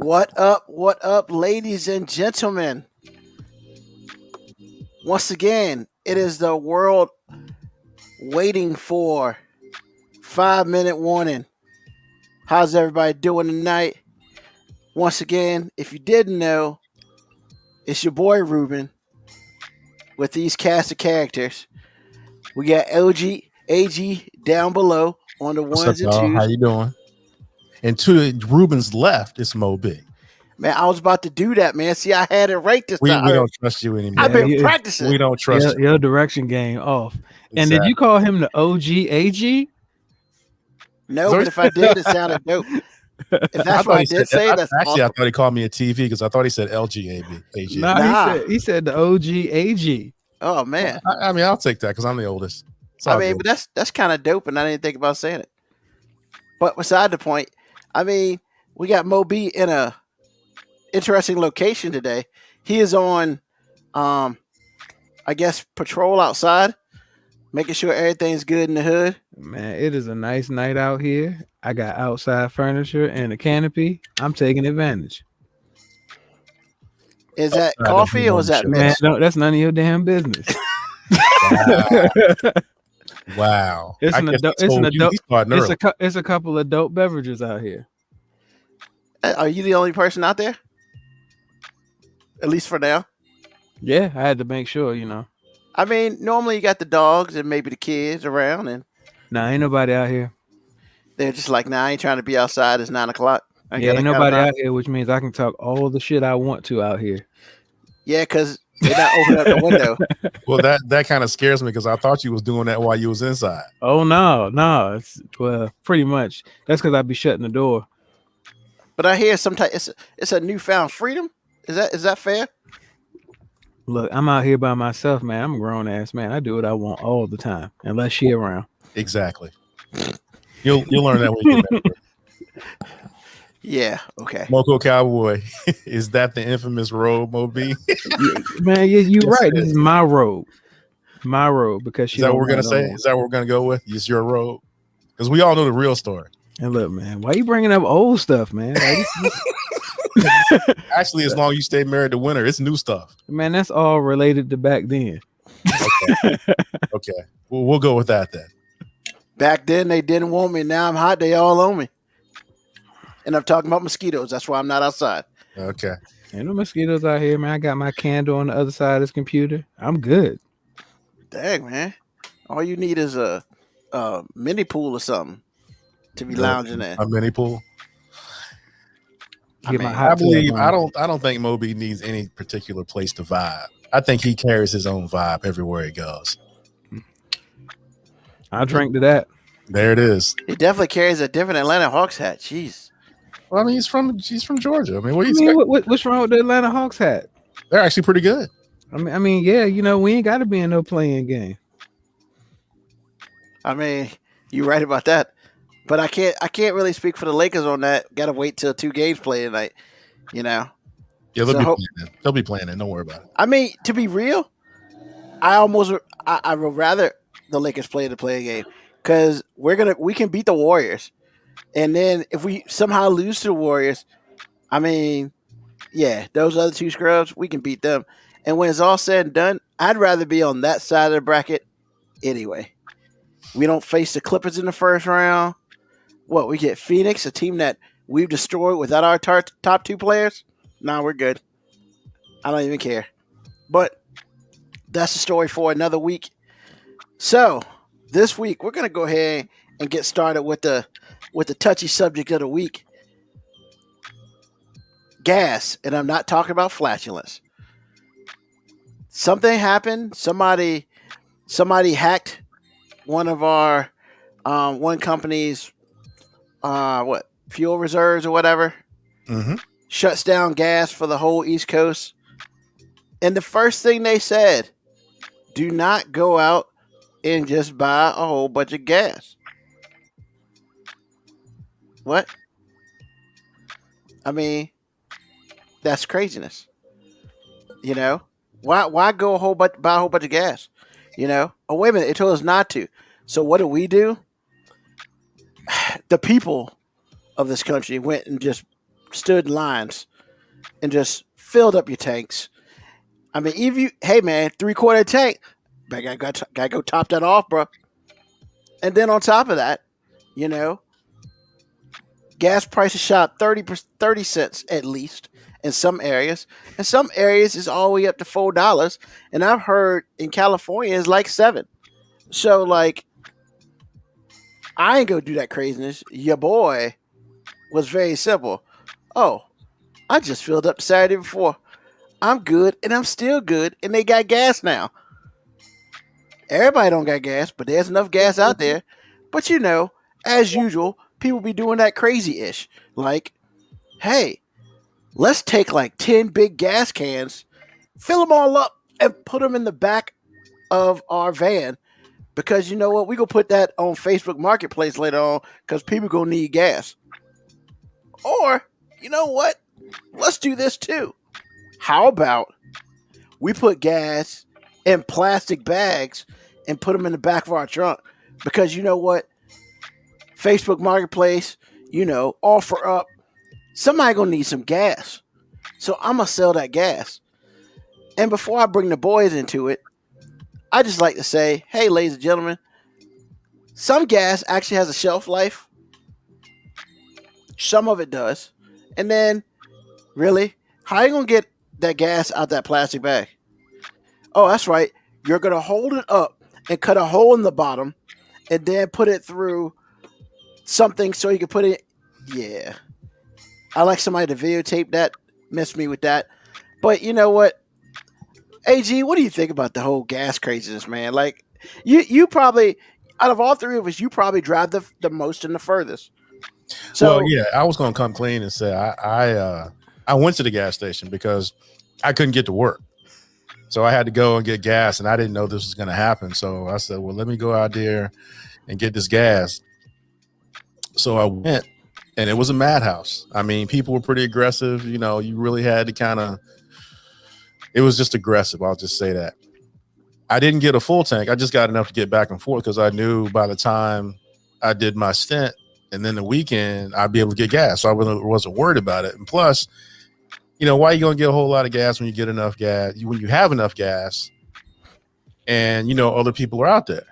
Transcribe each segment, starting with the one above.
What up, ladies and gentlemen? Once again, it is the world waiting for 5 minute warning. How's everybody doing tonight? Once again, if you didn't know, it's your boy Ruben with these cast of characters. We got LG, AG down below on the What's up, ones and y'all? How twos. you doing? And to Ruben's left, it's Mo B. Man, I was about to do that, man. See, I had it right this We time. don't trust you anymore. I've been Yeah, practicing. We don't trust you. your direction game off. And did Exactly. you call him the OG AG? No, So- but if I did, it sounded dope. If that's what I did say, that's actually, awesome. I thought he called me a TV because I thought he said LGAB. AG. Nah, Nah. he said the OG AG. Oh man. I mean, I'll take that because I'm the oldest. It's all I mean, good. but that's kind of dope, and I didn't think about saying it. But beside the point, I mean, we got Mo B in a interesting location today. He is on, I guess, patrol outside, making sure everything's good in the hood. Man, it is a nice night out here. I got outside furniture and a canopy. I'm taking advantage. Is that Outside coffee or is that of Man, mixed? that's none of your damn business. Wow. It's I an guess adult- he it's an told you adult- he's starting early. It's a couple of dope beverages out here. Are you the only person out there? At least for now. Yeah, I had to make sure, you know. I mean, normally you got the dogs and maybe the kids around, and Nah, ain't nobody out here. they're just like, "Nah, I ain't trying to be outside. It's 9 o'clock." I Yeah, got ain't that nobody kinda out here, which means I can talk all the shit I want to out here. Yeah, because they're not opening up the window. Well, that kind of scares me because I thought you was doing that while you was inside. Oh no, well, pretty much. That's because I be shutting the door. But I hear sometimes it's a newfound freedom. Is that fair? Look, I'm out here by myself, man. I'm a grown ass man. I do what I want all the time, unless she around. Exactly. You'll learn that when you get back. Yeah. Okay. Moco Cowboy, is that the infamous robe, Mo B? Man, you Yes, right. it This is. is my road. My road because she Is that don't what we're gonna want no say? more. Is that what we're gonna go with? It's your robe? Because we all know the real story. And look, man, why you bringing up old stuff, man? Like, Actually, as long as you stay married to Winter, it's new stuff. man, that's all related to back then. Okay. Well, we'll go with that then. Back then they didn't want me. Now I'm hot. They all on me. And I'm talking about mosquitoes. That's why I'm not outside. Okay. Ain't no mosquitoes out here, man. I got my candle on the other side of this computer. I'm good. Dang, man. All you need is a mini pool or something to be lounging in. A mini pool. Get my mean, hot I believe tub I on. don't think Moby needs any particular place to vibe. I think he carries his own vibe everywhere he goes. I drink to that. There it is. He definitely carries a different Atlanta Hawks hat. Jeez. Well, I mean, he's from Georgia. I mean, what do I you mean, expect? what's wrong with the Atlanta Hawks hat? They're actually pretty good. I mean, yeah, you know, we ain't got to be in no playing game. I mean, you're right about that. But I can't really speak for the Lakers on that. Got to wait till 2 games play tonight. You know. Yeah, So they'll be playing it. Don't worry about it. I mean, to be real, I would rather the Lakers play a game because we can beat the Warriors, and then if we somehow lose to the Warriors, I mean, yeah, those other 2 scrubs we can beat them, and when it's all said and done, I'd rather be on that side of the bracket anyway. We don't face the Clippers in the first round. What, we get Phoenix, a team that we've destroyed without our top 2 players? Nah, we're good. I don't even care. But that's a story for another week. So this week we're gonna go ahead and get started with the touchy subject of the week. Gas, and I'm not talking about flatulence. Something happened. Somebody hacked one of our one company's fuel reserves or whatever. Mm-hmm. Shuts down gas for the whole East Coast. And the first thing they said, do not go out and just buy a whole bunch of gas. What? I mean, that's craziness. You know? Why go buy a whole bunch of gas? You know? Oh, wait a minute. They told us not to. So what do? The people of this country went and just stood in lines and just filled up your tanks. I mean, if you, hey man, 3/4 tank, but gotta go top that off, bro. And then on top of that, you know, gas prices shot 30 cents at least in some areas. In some areas, it's all the way up to $4. And I've heard in California it's like 7. So like, I ain't gonna do that craziness. Your boy was very simple. Oh, I just filled up Saturday before. I'm good, and I'm still good, and they got gas now. Everybody don't got gas, but there's enough gas out there. But you know, as usual, people be doing that crazy ish. Like, hey, let's take like 10 big gas cans, fill them all up, and put them in the back of our van. Because you know what? We gonna put that on Facebook Marketplace later on because people gonna need gas. Or, you know what? Let's do this too. How about we put gas in plastic bags and put them in the back of our trunk? Because you know what? Facebook Marketplace, you know, offer up. Somebody gonna need some gas. So I'm gonna sell that gas. And before I bring the boys into it, I just like to say, hey, ladies and gentlemen, some gas actually has a shelf life. Some of it does. And then, really, how are you gonna get that gas out that plastic bag? Oh, that's right. You're gonna hold it up and cut a hole in the bottom, and then put it through something so you can put it. Yeah, I like somebody to videotape that. Miss me with that. But you know what, AG, what do you think about the whole gas craziness, man? Like, you probably, out of all three of us, you probably drive the most and the furthest. So, well, yeah, I was gonna come clean and say I went to the gas station because I couldn't get to work. So I had to go and get gas, and I didn't know this was going to happen. So I said, well, let me go out there and get this gas. So I went, and it was a madhouse. I mean, people were pretty aggressive. You know, you really had to kind of, it was just aggressive. I'll just say that. I didn't get a full tank. I just got enough to get back and forth because I knew by the time I did my stint and then the weekend, I'd be able to get gas. So I wasn't worried about it. And plus, you know, why are you going to get a whole lot of gas when you get enough gas, when you have enough gas and, you know, other people are out there.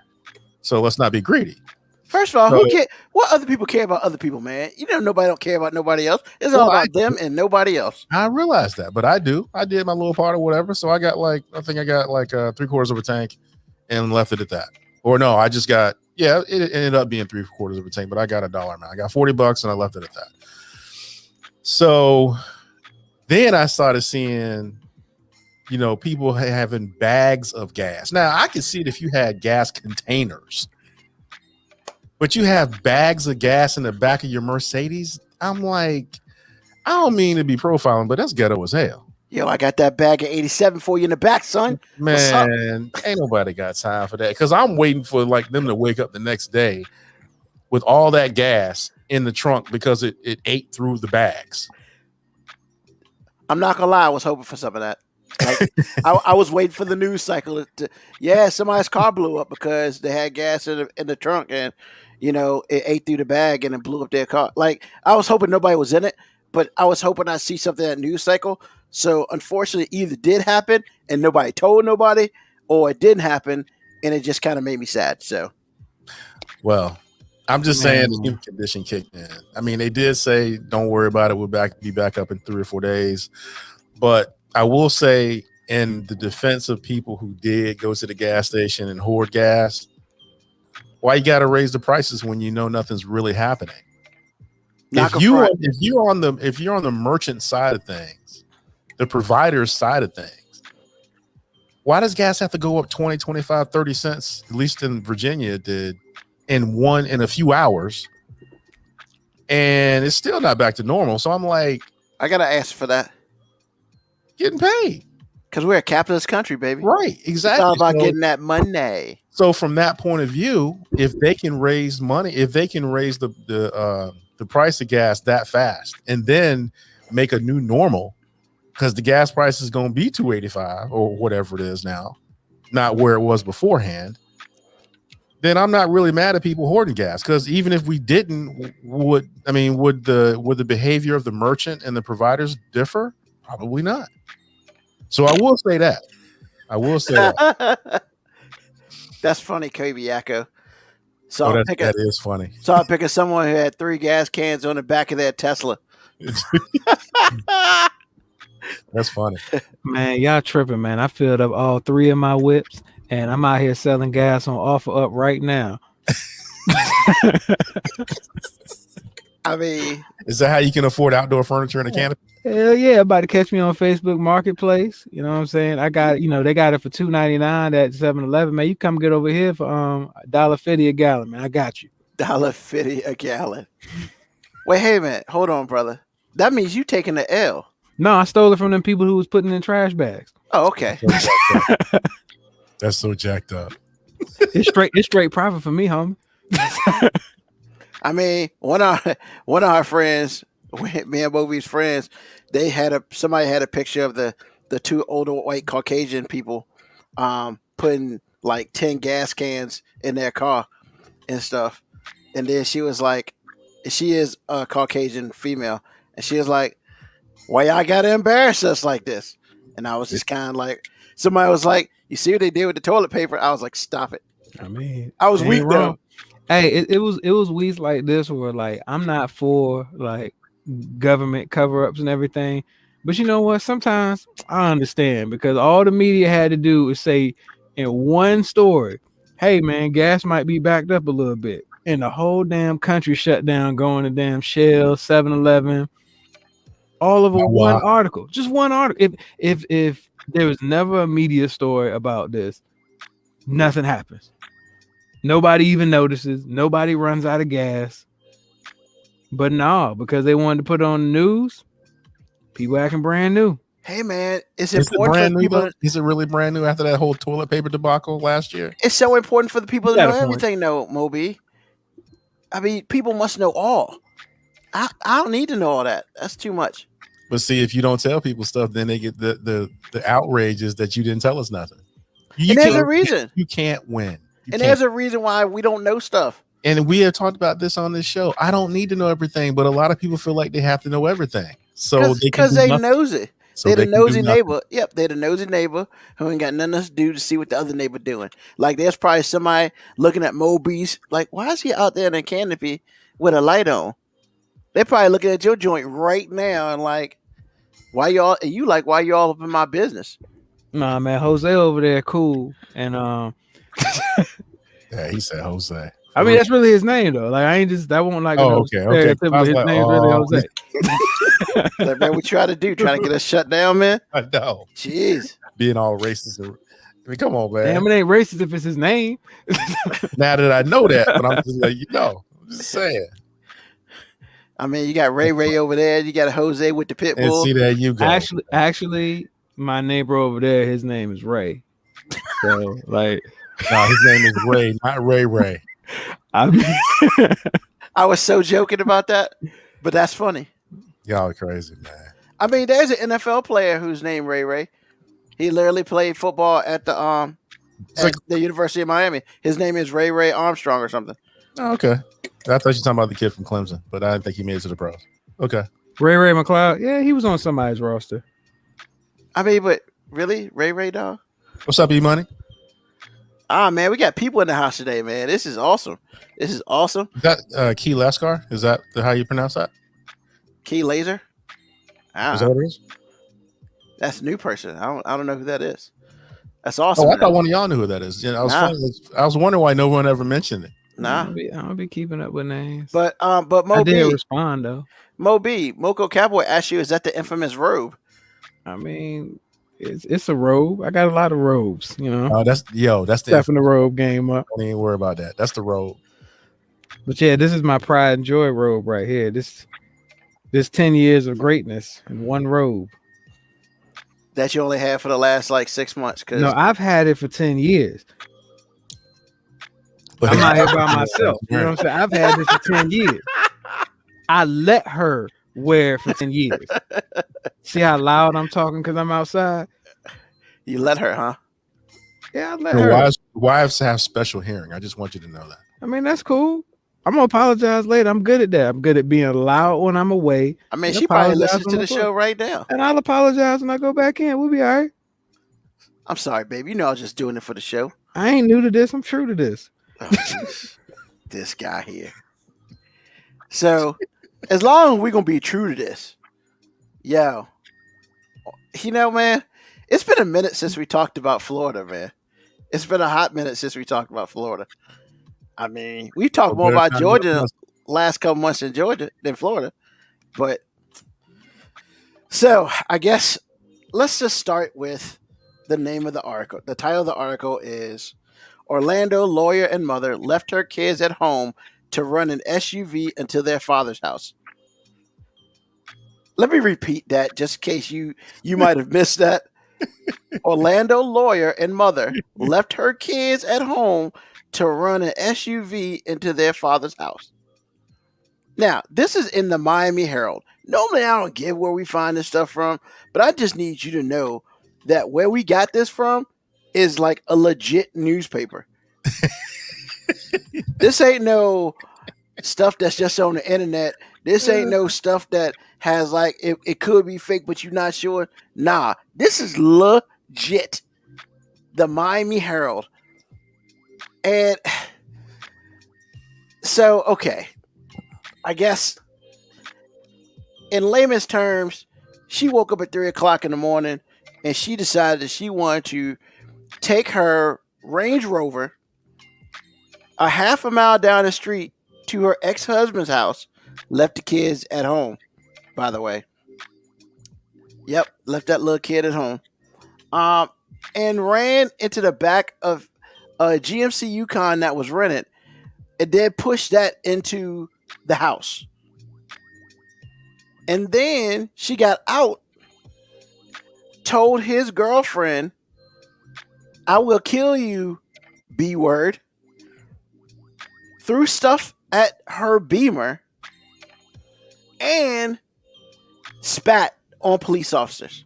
So let's not be greedy. First of all, who care? What other people care about other people, man? You know, nobody don't care about nobody else. It's all about them and nobody else. I realize that, but I do. I did my little part or whatever. So I got like, I think I got like 3/4 of a tank and left it at that. Or no, I just got, yeah, it ended up being 3/4 of a tank, but I got a dollar amount. I got $40 and I left it at that. So then I started seeing, you know, people having bags of gas. Now, I could see it if you had gas containers, but you have bags of gas in the back of your Mercedes. I'm like, I don't mean to be profiling, but that's ghetto as hell. Yo, I got that bag of 87 for you in the back, son. Man, ain't nobody got time for that because I'm waiting for like them to wake up the next day with all that gas in the trunk because it ate through the bags. I'm not gonna lie, I was hoping for some of that. Like, I was waiting for the news cycle to, yeah, somebody's car blew up because they had gas in the trunk and, you know, it ate through the bag and it blew up their car. Like, I was hoping nobody was in it, but I was hoping I'd see something in that news cycle. So unfortunately, either did happen and nobody told nobody, or it didn't happen and it just kind of made me sad. So, well, I'm just saying the human condition kicked in. I mean, they did say, don't worry about it. We'll be back up in 3 or 4 days. But I will say, in the defense of people who did go to the gas station and hoard gas, why you got to raise the prices when you know nothing's really happening? If you're on the merchant side of things, the provider's side of things, why does gas have to go up 20, 25, 30 cents? At least in Virginia, it did. In a few hours, and it's still not back to normal. So I'm like, I gotta ask for that. Getting paid because we're a capitalist country, baby. Right? Exactly. It's all about getting that money. So from that point of view, if they can raise money, if they can raise the price of gas that fast, and then make a new normal, because the gas price is going to be $2.85 or whatever it is now, not where it was beforehand. then I'm not really mad at people hoarding gas, because even if we didn't, would the behavior of the merchant and the providers differ? Probably not. So I will say that. I will say that. That's funny, Kobe Yako. Oh, that is funny. Saw a pic of someone who had 3 gas cans on the back of their Tesla. That's funny. Man, y'all tripping, man. I filled up all 3 of my whips, and I'm out here selling gas on offer up right now. I mean, is that how you can afford outdoor furniture in a canopy? Hell yeah, about to catch me on Facebook Marketplace. You know what I'm saying? I got, they got it for $2.99 at 7-Eleven. Man, you come get over here for $1.50 a gallon, man. I got you. $1.50 a gallon. Wait, hey man, hold on, brother. That means you taking the L. No, I stole it from them people who was putting it in trash bags. Oh, okay. That's so jacked up. It's straight profit for me, homie. I mean, one of our friends, me and Bobby's friends, somebody had a picture of the 2 older white Caucasian people putting like 10 gas cans in their car and stuff. And then she was like, she is a Caucasian female, and she was like, why y'all gotta embarrass us like this? And I was just kind of like, somebody was like, you see what they did with the toilet paper? I was like, stop it. I mean, I was weak though. Hey, it was weeks like this where like I'm not for like government cover-ups and everything, but you know what? Sometimes I understand, because all the media had to do is say in one story, hey man, gas might be backed up a little bit, and the whole damn country shut down, going to damn Shell, 7-Eleven, all over one article. Just one article. If there was never a media story about this, nothing happens. Nobody even notices. Nobody runs out of gas. But no, because they wanted to put it on the news, people acting brand new. Hey man, it's important for people. Is it really brand new after that whole toilet paper debacle last year? It's so important for the people to know everything, though, Moby. I mean, people must know all. I don't need to know all that. That's too much. But see, if you don't tell people stuff, then they get the outrages that you didn't tell us nothing. And there's a reason. You can't win. There's a reason why we don't know stuff. And we have talked about this on this show. I don't need to know everything, but a lot of people feel like they have to know everything. So because they nosy. So they're the nosy neighbor. Yep, they're the nosy neighbor who ain't got nothing else to do to see what the other neighbor doing. Like there's probably somebody looking at Moby's like, why is he out there in a canopy with a light on? They're probably looking at your joint right now and like, why y'all up in my business? Nah, man, Jose over there cool. And yeah, he said Jose. I mean, that's really his name though. Like I ain't just that won't like okay. His name's really Jose. Like, man, what you try to do? Trying to get us shut down, man? I know. Jeez. Being all racist. I mean, come on, man. Damn, it ain't racist if it's his name. Now that I know that, but I'm just like, I'm just saying. I mean, you got Ray over there. You got a Jose with the pit bull. And see that you go. Actually, my neighbor over there, his name is Ray. So, like, no, his name is Ray, not Ray. I was so joking about that, but that's funny. Y'all are crazy, man. I mean, there's an NFL player who's named Ray. He literally played football at the the University of Miami. His name is Ray Armstrong or something. Oh, okay. I thought you were talking about the kid from Clemson, but I didn't think he made it to the pros. Okay. Ray McLeod. Yeah, he was on somebody's roster. I mean, but really? Ray, dog? What's up, E-Money? Man, we got people in the house today, man. This is awesome. Is that Key Lascar? Is that how you pronounce that? Key Laser? Is that what it is? That's a new person. I don't know who that is. That's awesome. Oh, I thought one of y'all knew who that is. I was wondering why no one ever mentioned it. Nah. I don't be keeping up with names. But Mo I B, did respond though. Mo B, Moco Cowboy asked you, is that the infamous robe? I mean, it's a robe. I got a lot of robes, that's the stepping the robe game up. Don't even worry about that. That's the robe. But yeah, this is my pride and joy robe right here. This 10 years of greatness in one robe. That you only had for the last like 6 months. No, I've had it for 10 years. But I'm out here by myself. You know what I'm saying? I've had this for 10 years. I let her wear it for 10 years. See how loud I'm talking because I'm outside? You let her, huh? Yeah, I let You know, her. wives have special hearing. I just want you to know that. I mean, that's cool. I'm gonna apologize later. I'm good at that. I'm good at being loud when I'm away I mean, and she probably apologize listens when to I'm the close. show right now. And I'll apologize when I go back in. We'll be all right. I'm sorry, baby. You know I was just doing it for the show. I ain't new to this. I'm true to this. Oh, jeez. This guy here. So, as long as we're going to be true to this, yo, man, it's been a minute since we talked about Florida, man. It's been a hot minute since we talked about Florida. I mean, we talked So more better about time to get Georgia up. last couple months in Georgia than Florida. But so I guess let's just start with the name of the article. The title of the article is Orlando lawyer and mother left her kids at home to run an SUV into their father's house. Let me repeat that just in case you might have missed that. Orlando lawyer and mother left her kids at home to run an SUV into their father's house. Now, this is in the Miami Herald. Normally, I don't give where we find this stuff from, but I just need you to know that where we got this from is like a legit newspaper. This ain't no stuff that's just on the internet. This ain't no stuff that has like it could be fake, but you're not sure. Nah, this is legit. The Miami Herald. And so, okay, I guess in layman's terms, she woke up at 3 o'clock in the morning and she decided that she wanted to take her Range Rover a half a mile down the street to her ex-husband's house, left the kids at home, by the way. Yep, left that little kid at home. And ran into the back of a GMC Yukon that was rented and then pushed that into the house. And then she got out, told his girlfriend, I will kill you, B word, threw stuff at her Beamer, and spat on police officers.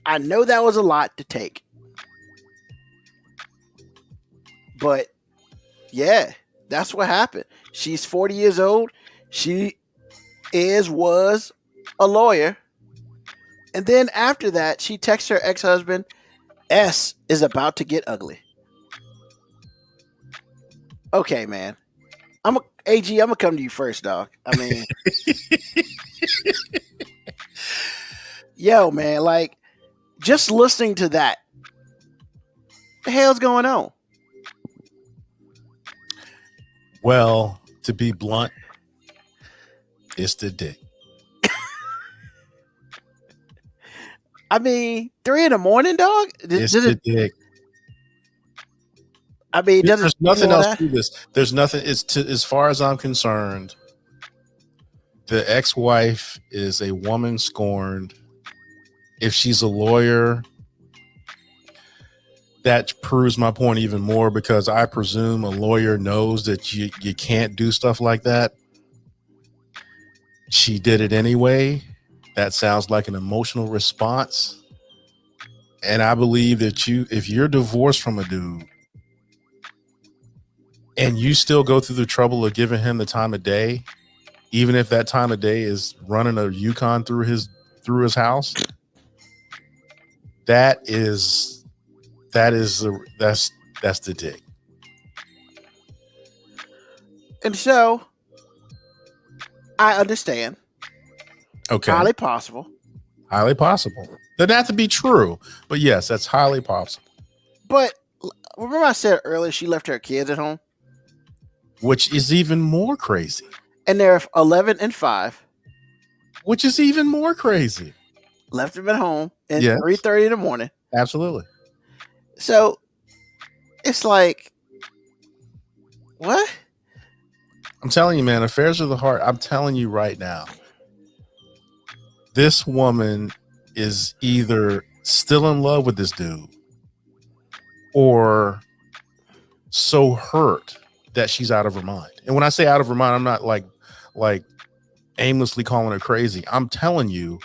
I know that was a lot to take. But yeah, that's what happened. She's 40 years old. She was a lawyer. And then after that, she texts her ex-husband, S is about to get ugly. Okay, man. I'm gonna come to you first, dog. I mean, yo, man, like just listening to that, what the hell's going on? Well, to be blunt, it's the dick. I mean, 3 in the morning, dog. It's the dick. I mean, There's nothing else to this. There's nothing. As far as I'm concerned, the ex-wife is a woman scorned. If she's a lawyer, that proves my point even more, because I presume a lawyer knows that you can't do stuff like that. She did it anyway. That sounds like an emotional response. And I believe that if you're divorced from a dude and you still go through the trouble of giving him the time of day, even if that time of day is running a Yukon through his house, that's the dick. And so I understand. Okay. Highly possible. Highly possible. Doesn't have to be true, but yes, that's highly possible. But remember I said earlier she left her kids at home? Which is even more crazy. And they're 11 and 5. Which is even more crazy. Left them at home at 3:30 in the morning. Absolutely. So it's like, what? I'm telling you, man, affairs of the heart. I'm telling you right now, this woman is either still in love with this dude or so hurt that she's out of her mind. And when I say out of her mind, I'm not like aimlessly calling her crazy. I'm telling you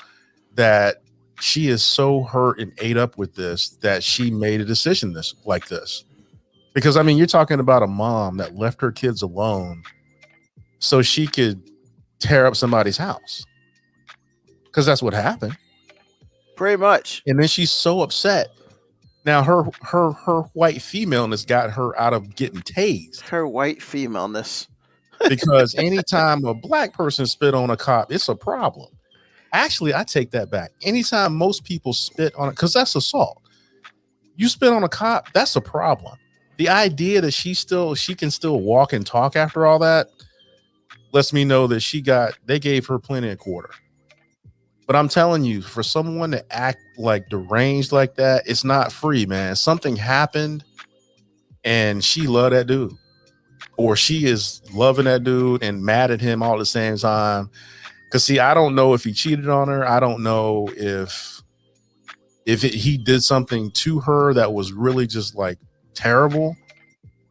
that she is so hurt and ate up with this that she made a decision like this. Because I mean, you're talking about a mom that left her kids alone so she could tear up somebody's house. Because that's what happened. Pretty much. And then she's so upset. Now her white femaleness got her out of getting tased. Her white femaleness. Because anytime a black person spit on a cop, it's a problem. Actually, I take that back. Anytime most people spit on it, because that's assault. You spit on a cop, that's a problem. The idea that she can still walk and talk after all that lets me know that they gave her plenty of quarter. But I'm telling you, for someone to act like deranged like that, it's not free, man. Something happened and she loved that dude. Or she is loving that dude and mad at him all at the same time. Because, see, I don't know if he cheated on her. I don't know if he did something to her that was really just like terrible.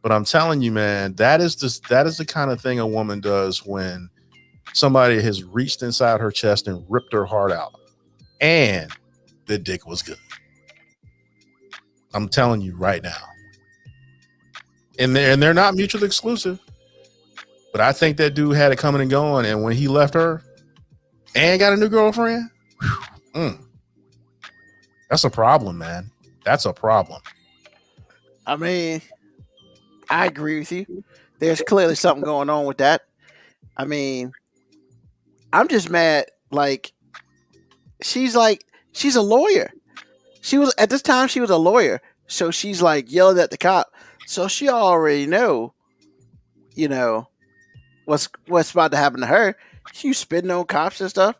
But I'm telling you, man, that is the kind of thing a woman does when somebody has reached inside her chest and ripped her heart out. And the dick was good. I'm telling you right now. And they're not mutually exclusive. But I think that dude had it coming and going. And when he left her and got a new girlfriend, that's a problem, man. That's a problem. I mean, I agree with you. There's clearly something going on with that. I mean, I'm just mad. Like, she's a lawyer. She was at this time. She was a lawyer, so she's like yelling at the cop. So she already know, what's about to happen to her. She was spitting on cops and stuff.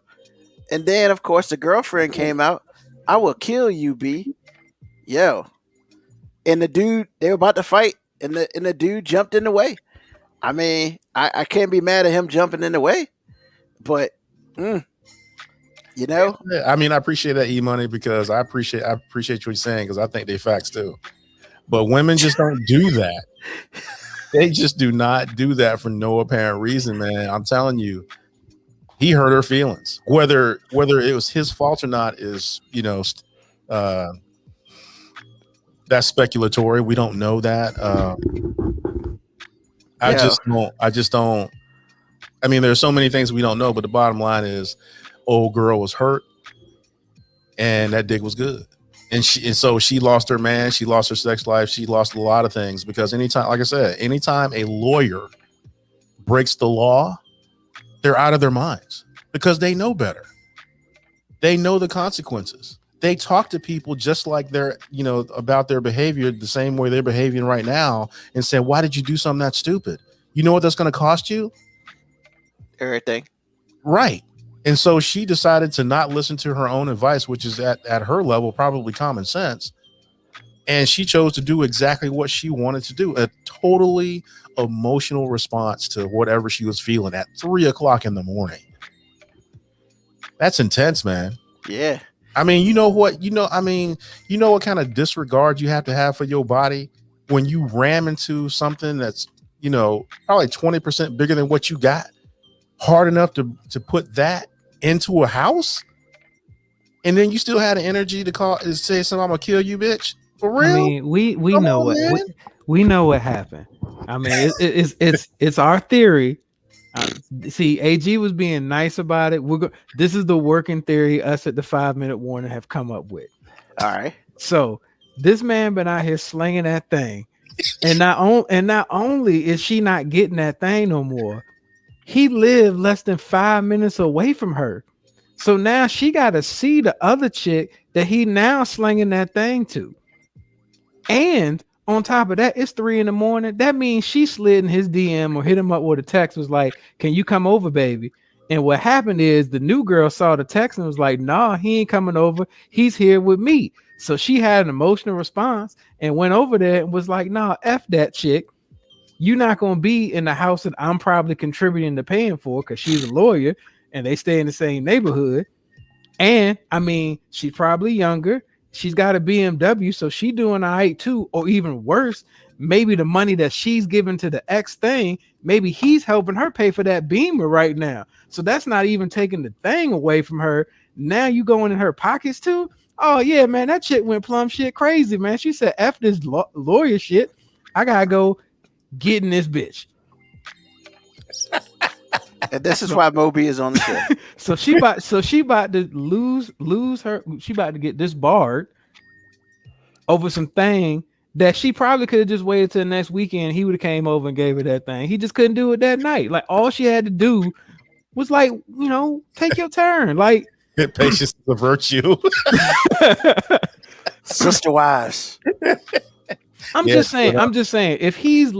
And then, of course, the girlfriend came out. I will kill you, B. Yo. And the dude, they were about to fight, and the dude jumped in the way. I mean, I can't be mad at him jumping in the way, but I mean, I appreciate that, E-Money, because I appreciate what you're saying, because I think they facts too. But women just don't do that. They just do not do that for no apparent reason, man. I'm telling you, he hurt her feelings. Whether it was his fault or not is, that's speculatory. We don't know that. I just don't. I mean, there's so many things we don't know, but the bottom line is, old girl was hurt, and that dick was good, and so she lost her man, she lost her sex life, she lost a lot of things, because anytime, like I said, anytime a lawyer breaks the law, they're out of their minds because they know better. They know the consequences. They talk to people just like they're, about their behavior the same way they're behaving right now, and say, why did you do something that stupid? You know what that's going to cost you? Everything. Right. And so she decided to not listen to her own advice, which is at her level, probably common sense. And she chose to do exactly what she wanted to do. A totally emotional response to whatever she was feeling at 3:00 in the morning. That's intense, man. Yeah. I mean, you know what kind of disregard you have to have for your body when you ram into something that's, probably 20% bigger than what you got, hard enough to put that into a house, and then you still had the energy to call and say something, I'm gonna kill you, bitch. For real? I mean, we know we know what happened. I mean, it's our theory. See, AG was being nice about it. This is the working theory us at the 5-minute warning have come up with. All right. So this man been out here slinging that thing, and not only is she not getting that thing no more, he lived less than 5 minutes away from her. So now she got to see the other chick that he now slinging that thing to. And on top of that, it's 3 a.m. That means she slid in his DM or hit him up with a text, was like, can you come over, baby? And what happened is the new girl saw the text and was like, nah, he ain't coming over. He's here with me. So she had an emotional response and went over there and was like, nah, F that chick. You're not going to be in the house that I'm probably contributing to paying for, because she's a lawyer and they stay in the same neighborhood. And I mean, she's probably younger. She's got a BMW, so she doing all right too. Or even worse, maybe the money that she's giving to the ex thing, maybe he's helping her pay for that Beamer right now. So that's not even taking the thing away from her. Now you going in her pockets too? Oh yeah, man, that chick went plumb shit crazy, man. She said, "F this lawyer shit. I gotta go get in this bitch." And this is why Moby is on the show. So she about to lose her. She about to get disbarred over some thing that she probably could have just waited till the next weekend. He would have came over and gave her that thing. He just couldn't do it that night. Like all she had to do was like, take your turn. Like Patience is a virtue. Sister wives. I'm just saying, if he's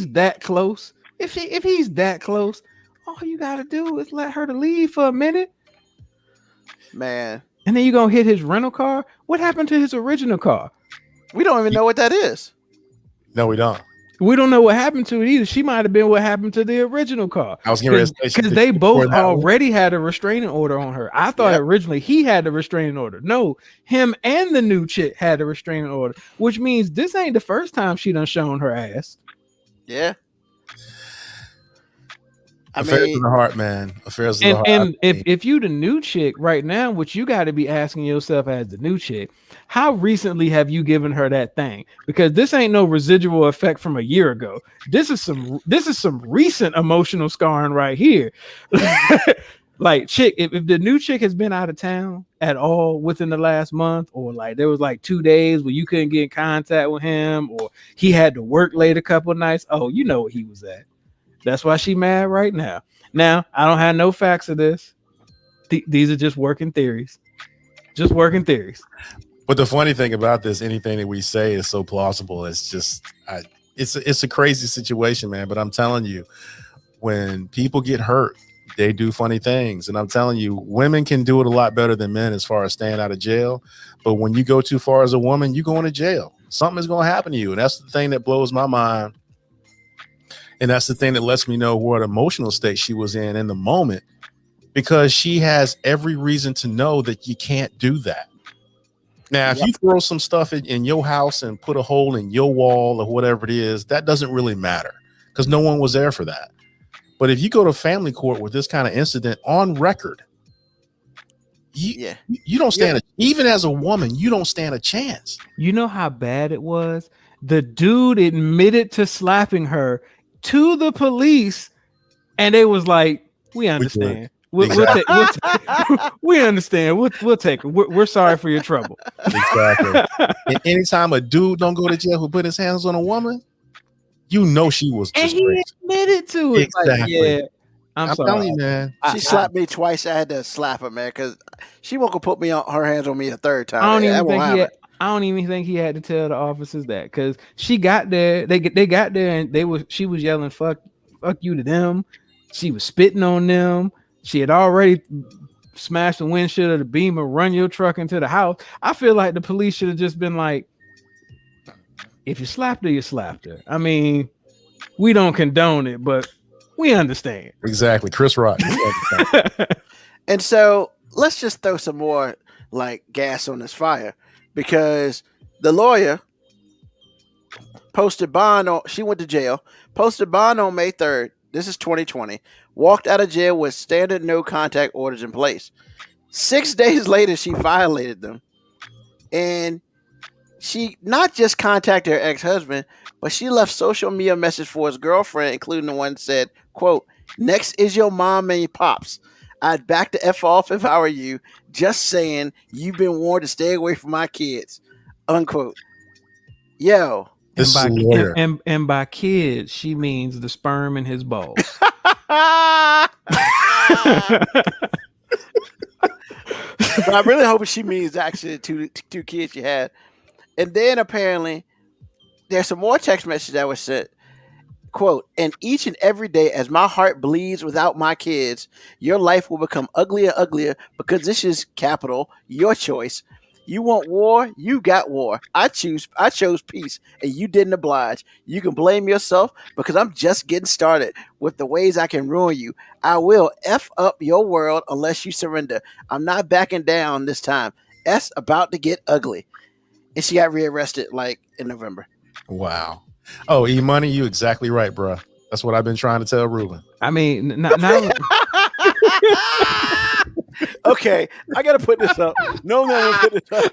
that close, if he's that close, all you gotta do is let her to leave for a minute. Man. And then you're gonna hit his rental car. What happened to his original car? We don't even know what that is. No, we don't. We don't know what happened to it either. She might have been what happened to the original car. I was going to say because they both already had a restraining order on her. I thought originally he had a restraining order. No, him and the new chick had a restraining order, which means this ain't the first time she done shown her ass. Yeah. Affairs of the heart, man. Affairs of the heart. And if you the new chick right now, what you got to be asking yourself as the new chick, how recently have you given her that thing? Because this ain't no residual effect from a year ago. This is some recent emotional scarring right here. Like chick, if the new chick has been out of town at all within the last month, or like there was like 2 days where you couldn't get in contact with him, or he had to work late a couple of nights, oh, you know where he was at. That's why she mad right now. Now, I don't have no facts of this. These are just working theories. Just working theories. But the funny thing about this, anything that we say is so plausible. It's just, it's a crazy situation, man. But I'm telling you, when people get hurt, they do funny things. And I'm telling you, women can do it a lot better than men as far as staying out of jail. But when you go too far as a woman, you're going to jail. Something is going to happen to you. And that's the thing that blows my mind. And that's the thing that lets me know what emotional state she was in the moment, because she has every reason to know that you can't do that. Now, if you throw some stuff in your house and put a hole in your wall or whatever it is, that doesn't really matter because no one was there for that. But if you go to family court with this kind of incident on record, you don't stand even as a woman, you don't stand a chance. You know how bad it was? The dude admitted to slapping her to the police, and they was like, "We understand. We understand. We'll take it. We're sorry for your trouble." Exactly. And anytime a dude don't go to jail who put his hands on a woman, you know she was. And he admitted to it. Exactly. Like, I'm sorry, telling you, man. She slapped me twice. I had to slap her, man, because she won't go put her hands on me a third time. I don't even think he had to tell the officers that, because she got there. They got there and she was yelling fuck you to them. She was spitting on them. She had already smashed the windshield of the Beamer, run your truck into the house. I feel like the police should have just been like, if you slapped her, you slapped her. I mean, we don't condone it, but we understand. Exactly. Chris Rock. And so let's just throw some more like gas on this fire. Because the lawyer posted bond on, she went to jail, posted bond on May 3rd. This is 2020. Walked out of jail with standard no contact orders in place. 6 days later, she violated them. And she not just contacted her ex-husband, but she left social media message for his girlfriend, including the one that said, quote, "Next is your mom and your pops. I'd back the F off if I were you. Just saying, you've been warned to stay away from my kids." Unquote. Yo. And by kids, she means the sperm in his balls. But I'm really hoping she means actually two kids she had. And then apparently there's some more text messages that was sent. Quote, "And each and every day as my heart bleeds without my kids, your life will become uglier and uglier because this is capital, your choice. You want war? You got war. I chose peace, and you didn't oblige. You can blame yourself because I'm just getting started with the ways I can ruin you. I will F up your world unless you surrender. I'm not backing down this time. S about to get ugly." And she got rearrested like in November. Wow. Oh, E-Money, you exactly right, bro. That's what I've been trying to tell Ruben. I mean, Okay, I gotta put this up. No, I'm gonna put this up.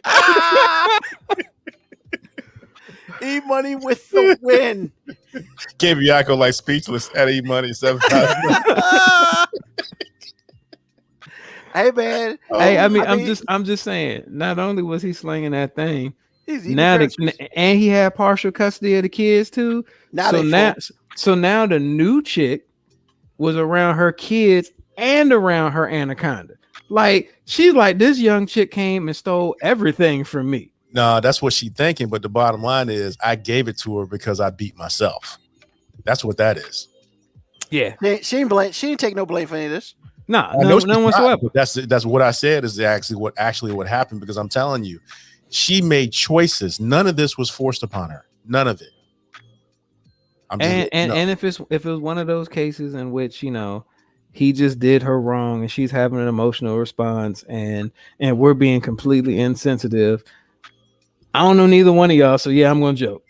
E Money with the win. Gave Yako like speechless at E Money 7,000. Hey man. Hey, I I mean, mean- I'm just saying. Not only was he slinging that thing, He's eating now Christmas. and he had partial custody of the kids too. Now so they now, full. so now the new chick was around her kids and around her anaconda. Like she's like, this young chick came and stole everything from me. No, that's what she's thinking. But the bottom line is, I gave it to her because I beat myself. That's what that is. Yeah, She ain't blame. She ain't take no blame for any of this. nah, I know she's none not, whatsoever. but that's what I said is actually what happened, because I'm telling you, she made choices. None of this was forced upon her. None of it. And if it was one of those cases in which he just did her wrong and she's having an emotional response and we're being completely insensitive. I don't know neither one of y'all, so yeah, I'm gonna joke.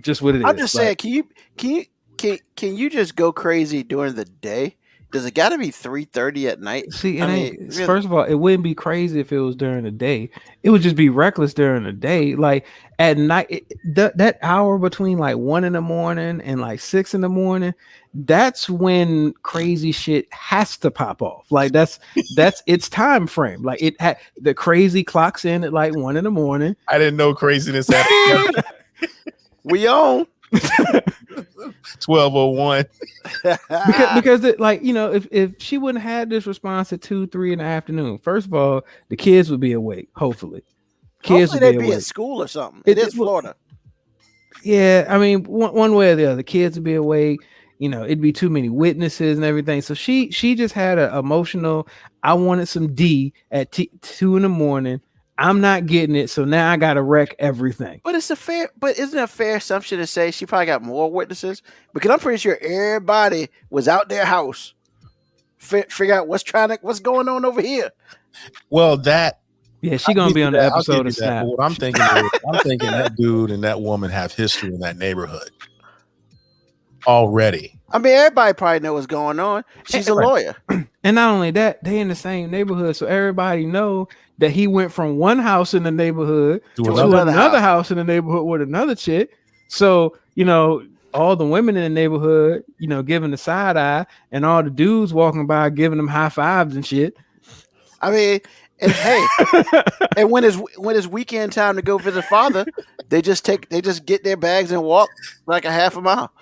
Just what it is. I'm just saying, can you just go crazy during the day? Does it got to be 3:30 at night? See, I mean, really? first of all, it wouldn't be crazy if it was during the day. It would just be reckless during the day. Like at night, that hour between like 1 a.m. and like 6 a.m, that's when crazy shit has to pop off. Like that's its time frame. Like the crazy clocks in at like 1 a.m. I didn't know craziness happened. We own 12:01. because if she wouldn't have had this response at 2, 3 in the afternoon, first of all, the kids would be awake. Hopefully Hopefully they'd be awake. at school or something. It is Florida. Yeah, I mean, one way or the other, kids would be awake. It'd be too many witnesses and everything. So she just had an emotional. I wanted some D at 2 a.m. I'm not getting it, so now I gotta wreck everything. But isn't it a fair assumption to say she probably got more witnesses? Because I'm pretty sure everybody was out their house, figure out what's going on over here. Well, yeah, she gonna be on the episode of Snap. But what I'm thinking is, that dude and that woman have history in that neighborhood already. I mean, everybody probably know what's going on. She's a lawyer. And not only that, they in the same neighborhood, so everybody know that he went from one house in the neighborhood to another house in the neighborhood with another chick. So, all the women in the neighborhood, giving the side eye, and all the dudes walking by giving them high fives and shit. I mean, and hey, and when it's weekend time to go visit father, they just get their bags and walk like a half a mile.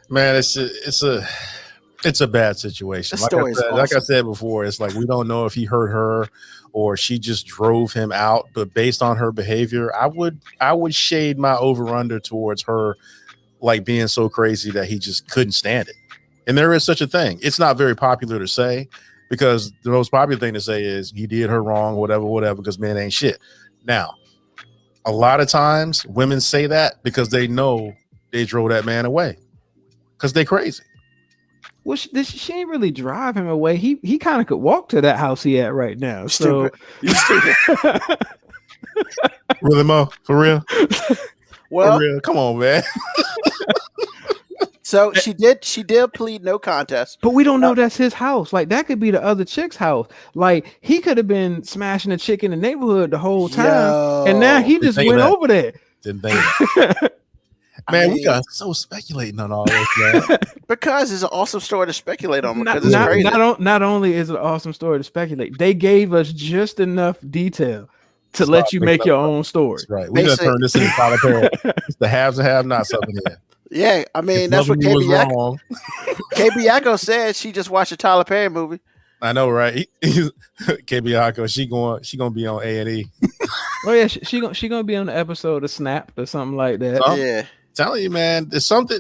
Man, it's a bad situation. Like I said before, it's like we don't know if he hurt her or she just drove him out. But based on her behavior, I would shade my over-under towards her, like being so crazy that he just couldn't stand it. And there is such a thing. It's not very popular to say, because the most popular thing to say is he did her wrong, whatever, because men ain't shit. Now, a lot of times women say that because they know they drove that man away because they crazy. Well, she ain't really drive him away. He kind of could walk to that house he at right now. So you stupid. Really, Mo? For real? Well, for real? Come on, man. So she did plead no contest. But we don't know that's his house. Like that could be the other chick's house. Like he could have been smashing a chick in the neighborhood the whole time, and now he just went over there. Didn't think that. Man, we got so speculating on all this, man. Because it's an awesome story to speculate on. Because it's crazy. Not only is it an awesome story to speculate, they gave us just enough detail to let you make your own story. That's right. We're going to turn this into Tyler Perry. It's the haves and have-nots up in here. Yeah, I mean, that's what KB Yako said. She just watched a Tyler Perry movie. I know, right? KB Yako, she gonna be on A&E. Oh yeah, she gonna be on the episode of Snapped or something like that. Yeah. Telling you, man,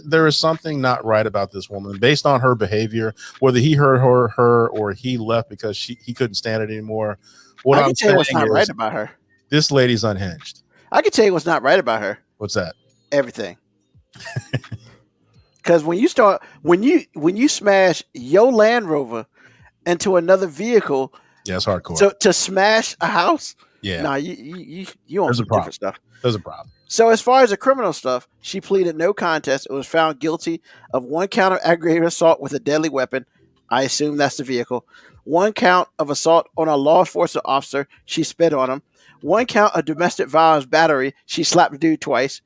there is something not right about this woman based on her behavior, whether he hurt her or he left because he couldn't stand it anymore. What I can tell you what's not right about her. This lady's unhinged. I can tell you what's not right about her. What's that? Everything. Because when you smash your Land Rover into another vehicle, yeah, it's hardcore. So to smash a house, yeah, nah, you on some different stuff. There's a problem. So as far as the criminal stuff, she pleaded no contest and was found guilty of 1 count of aggravated assault with a deadly weapon, I assume that's the vehicle. 1 count of assault on a law enforcement officer. She spit on him. 1 count of domestic violence battery. She slapped the dude twice.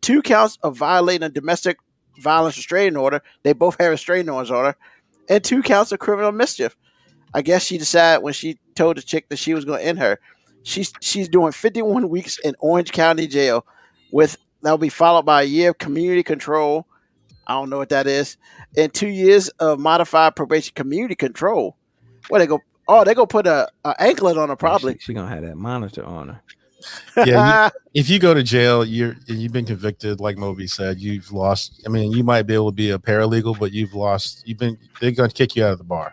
2 counts of violating a domestic violence restraining order. They both have restraining orders on her. And 2 counts of criminal mischief. I guess she decided when she told the chick that she was going to end her. She's doing 51 weeks in Orange County Jail, with that'll be followed by a year of community control. I don't know what that is, and 2 years of modified probation community control. Where they go? Oh, they go put a anklet on her probably. She gonna have that monitor on her. Yeah, if you go to jail, you've been convicted, like Moby said. You've lost. I mean, you might be able to be a paralegal, but you've lost. They're going to kick you out of the bar.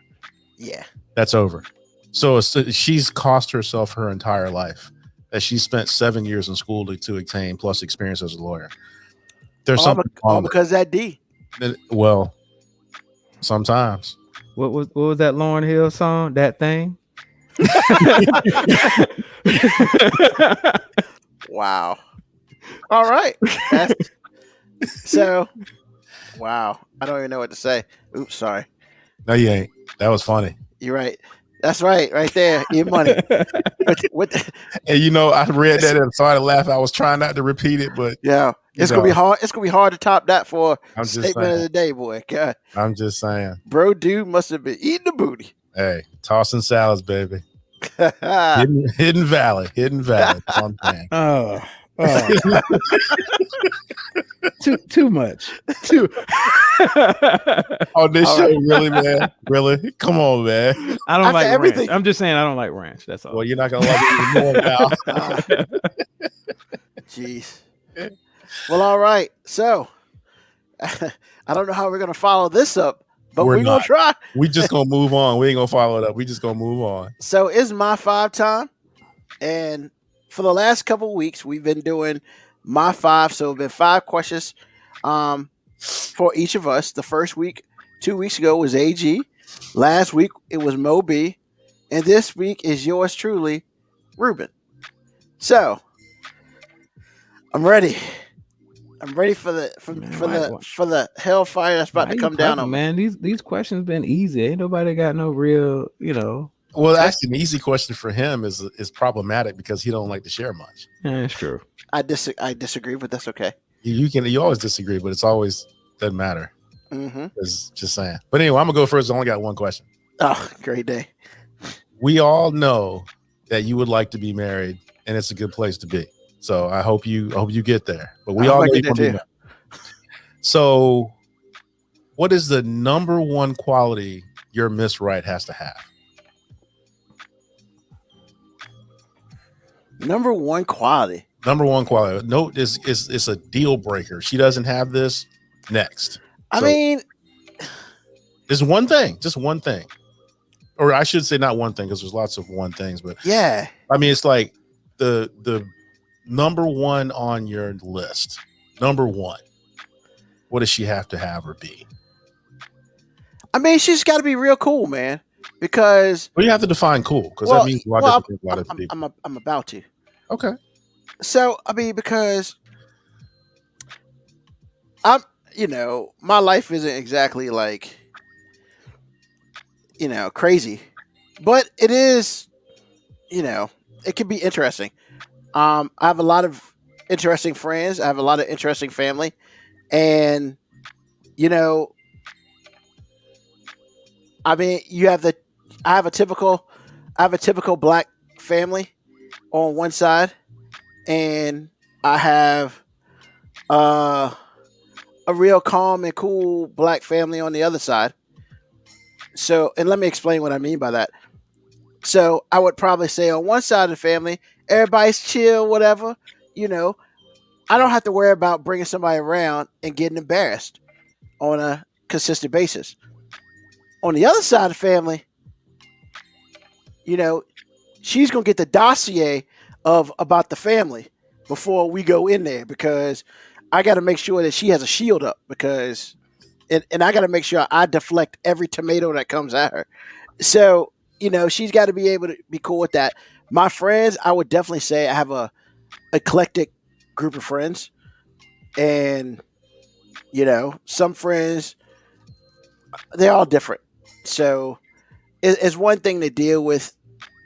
Yeah, that's over. So she's cost herself her entire life. That she spent 7 years in school to attain, plus experience as a lawyer. There's something all because that D. Well, sometimes. What was that Lauryn Hill song? That thing. Wow. All right. So, wow. I don't even know what to say. Oops, sorry. No, you ain't. That was funny. You're right. That's right there. Your money. And I read that and started laughing. I was trying not to repeat it, but yeah, it's gonna be hard. It's gonna be hard to top that for statement of the day, boy. God. I'm just saying, bro, dude must have been eating the booty. Hey, tossing salads, baby. hidden valley. Oh. too much. On this show, really, man? Really? Come on, man. I don't like everything. Ranch. I'm just saying I don't like ranch. That's all. Well, you're not gonna love it even more now. Jeez. Well, all right. So I don't know how we're gonna follow this up, but we're gonna try. We just gonna move on. We ain't gonna follow it up. We just gonna move on. So it's my 5 time, and for the last couple of weeks, we've been doing my 5. So it's been 5 questions for each of us. The first week, 2 weeks ago, was AG. Last week, it was Mo B. And this week is yours truly, Ruben. So I'm ready. I'm ready for the hellfire that's about to come down on me. Man, these questions been easy. Ain't nobody got no real, Well, actually, an easy question for him is problematic because he don't like to share much. Yeah, that's true. I disagree, but that's okay. You always disagree, but it's always doesn't matter. Mm-hmm. It's just saying. But anyway, I'm gonna go first. I only got one question. Oh, great day. We all know that you would like to be married, and it's a good place to be. So I hope you get there. But we all know you want to be married. So, what is the number one quality your Miss Right has to have? Number one quality. No, it's a deal breaker. She doesn't have this. Next. I mean, there's one thing, just one thing. Or I should say not one thing, because there's lots of one things, but yeah. I mean, it's like the number one on your list. Number one. What does she have to have or be? I mean, she's got to be real cool, man. Because you have to define cool, because that means a lot of people. I'm about to. Okay. So I mean, because my life isn't exactly like, crazy, but it is, it can be interesting. I have a lot of interesting friends. I have a lot of interesting family, and I mean, I have a typical black family on one side, and I have a real calm and cool black family on the other side. So, and let me explain what I mean by that. So I would probably say on one side of the family, everybody's chill, whatever, I don't have to worry about bringing somebody around and getting embarrassed on a consistent basis. On the other side of the family, she's going to get the dossier about the family before we go in there, because I got to make sure that she has a shield up, because and I got to make sure I deflect every tomato that comes at her. So, she's got to be able to be cool with that. My friends, I would definitely say I have a eclectic group of friends, and some friends, they're all different. So it's one thing to deal with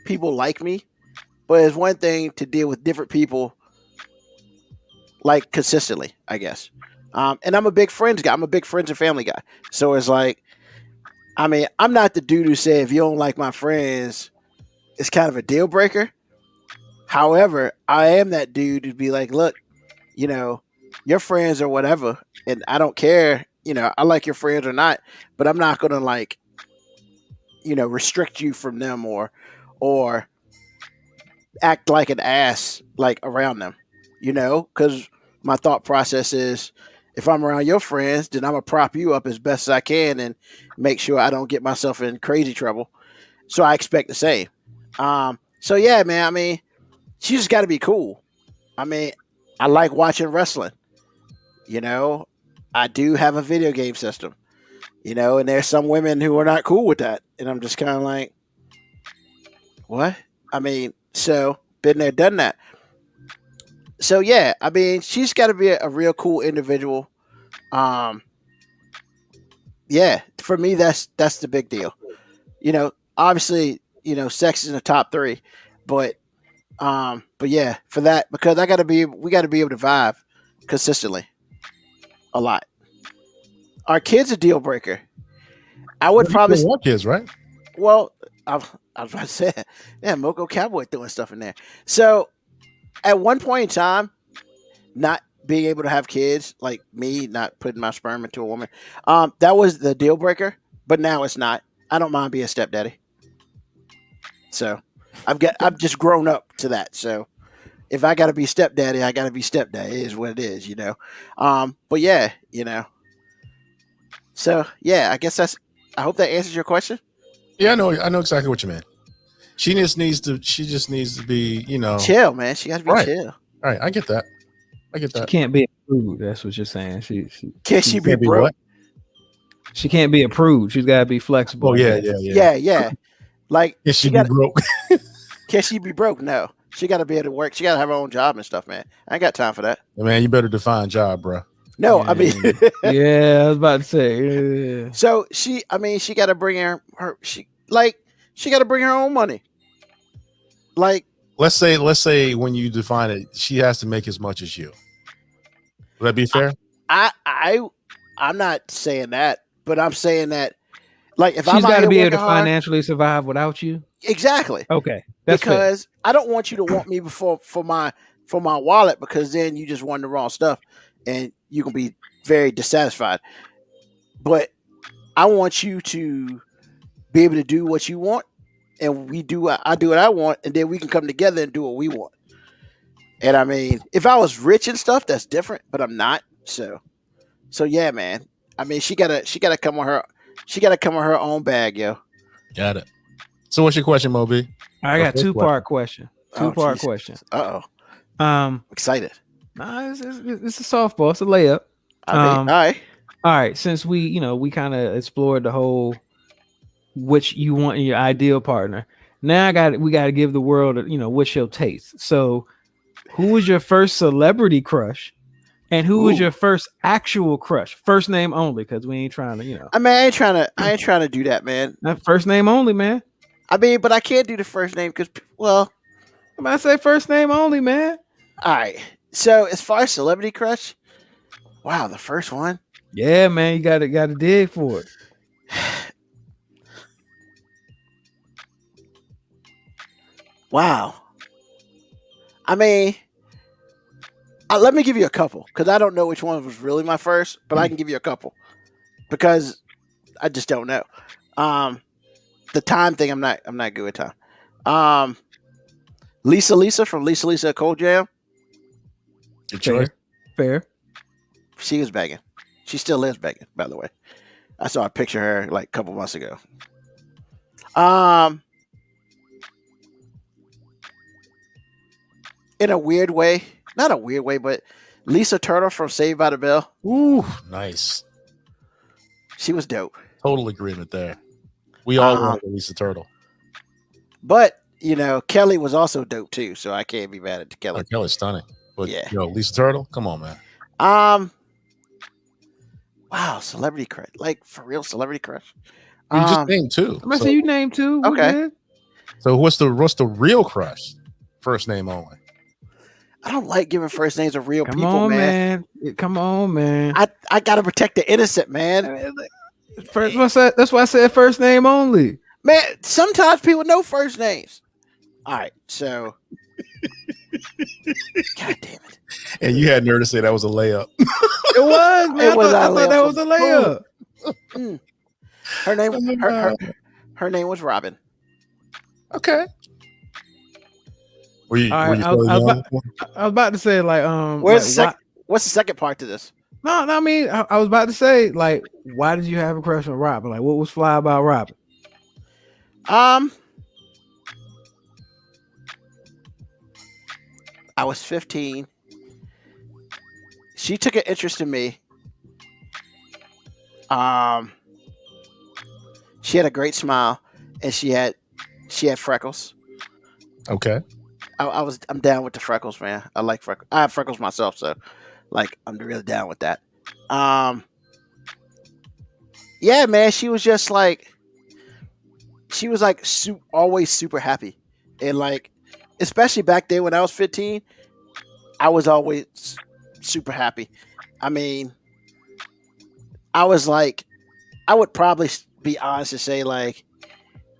people like me, but it's one thing to deal with different people like consistently, I guess. And I'm a big friends guy. I'm a big friends and family guy. So it's like, I mean, I'm not the dude who say if you don't like my friends, it's kind of a deal breaker. However, I am that dude who'd be like, look, you know, your friends or whatever, and I don't care, I like your friends or not, but I'm not gonna like, restrict you from them or act like an ass like around them, because my thought process is if I'm around your friends, then I'm gonna prop you up as best as I can and make sure I don't get myself in crazy trouble. So I expect the same. So yeah, man. I mean, she just got to be cool. I mean, I like watching wrestling. You know, I do have a video game system. And there's some women who are not cool with that, and I'm just kind of like, what? I mean, so been there, done that. So yeah, I mean, she's got to be a real cool individual. Um, yeah, for me, that's the big deal. Obviously, sex is in the top three, but yeah, for that, because we got to be able to vibe consistently a lot. Our kids a deal breaker. I would Well, you probably still want kids, right? well, I was about to say, yeah, Moco Cowboy throwing stuff in there. So at one point in time, not being able to have kids, like me not putting my sperm into a woman, that was the deal breaker. But now it's not. I don't mind being a stepdaddy. So I've just grown up to that. So if I got to be stepdaddy, I got to be stepdaddy. It is what it is. But yeah. So yeah, I guess that's. I hope that answers your question. Yeah, I know exactly what you mean. She just needs to be, Chill, man. She got to be right. chill. All right, I get that. She can't be a prude. That's what you're saying. Can she be can't be broke? what? She can't be a prude. She's got to be flexible. Oh I yeah, guess. Yeah. Like Can she be broke? Can she be broke? No. She got to be able to work. She got to have her own job and stuff, man. I ain't got time for that. Man, you better define job, bro. No, Yeah. I mean, Yeah, I was about to say. Yeah. so she got to bring she got to bring her own money. Like, let's say when you define it, she has to make as much as you. Would that be fair? I'm not saying that, but I'm saying that, like, if She's got to be able to hard, financially survive without you. Exactly. Okay, that's because fair. I don't want you to want me for my wallet, because then you just want the wrong stuff and you can be very dissatisfied. But I want you to be able to do what you want, and I do what I want, and then we can come together and do what we want. And I mean, if I was rich and stuff, that's different, but I'm not. So yeah, man. I mean, she gotta come with her own bag, yo. Got it. So what's your question, Moby? I got two-part question. Two-part question. Excited. Nah, it's a softball. It's a layup. All right. Since we kind of explored the whole which you want in your ideal partner. Now we got to give the world, what's your taste. So, who was your first celebrity crush, and who was your first actual crush? First name only, because we ain't trying to, I mean, I ain't trying to do that, man. First name only, man. I mean, but I can't do the first name because, well, I'm about to say first name only, man. All right. So as far as celebrity crush, wow, the first one. Yeah, man, you got to dig for it. Wow. I mean, let me give you a couple, because I don't know which one was really my first, but I can give you a couple because I just don't know. The time thing, I'm not good with time. Lisa from Lisa Cold Jam. Fair. She was begging. She still is begging, by the way. I saw a picture of her like a couple months ago. In a weird way, not a weird way, but Lisa Turtle from Saved by the Bell. Ooh, nice. She was dope. Total agreement there. We all wanted Lisa Turtle. But, Kelly was also dope too, so I can't be mad at Kelly. Kelly's stunning. But yeah. Lisa Turtle, come on, man. Wow, celebrity crush. Like, for real, celebrity crush. You just Um, named two. I'm gonna say you name two. We're Okay. good. So what's the real crush? First name only. I don't like giving first names of real Come people, on, man. man. Come on, man. I gotta protect the innocent, man. First, that's why I said first name only. Man, sometimes people know first names. All right, so God damn it. And you had nerve to say that was a layup. It was, man. It was I not a thought that layup was a from layup. Her name her name was Robin. Okay. Were you All right, so young? I was about to say like What's the second part to this? No, I mean I was about to say like why did you have a crush on Robin? Like what was fly about Robin? I was 15. She took an interest in me. She had a great smile, and she had freckles. Okay. I'm down with the freckles, man. I like freckles. I have freckles myself, so like I'm really down with that. Yeah, man. She was just like always super happy, and like especially back then when I was 15, I was always super happy. I mean, I was like, I would probably be honest and say like,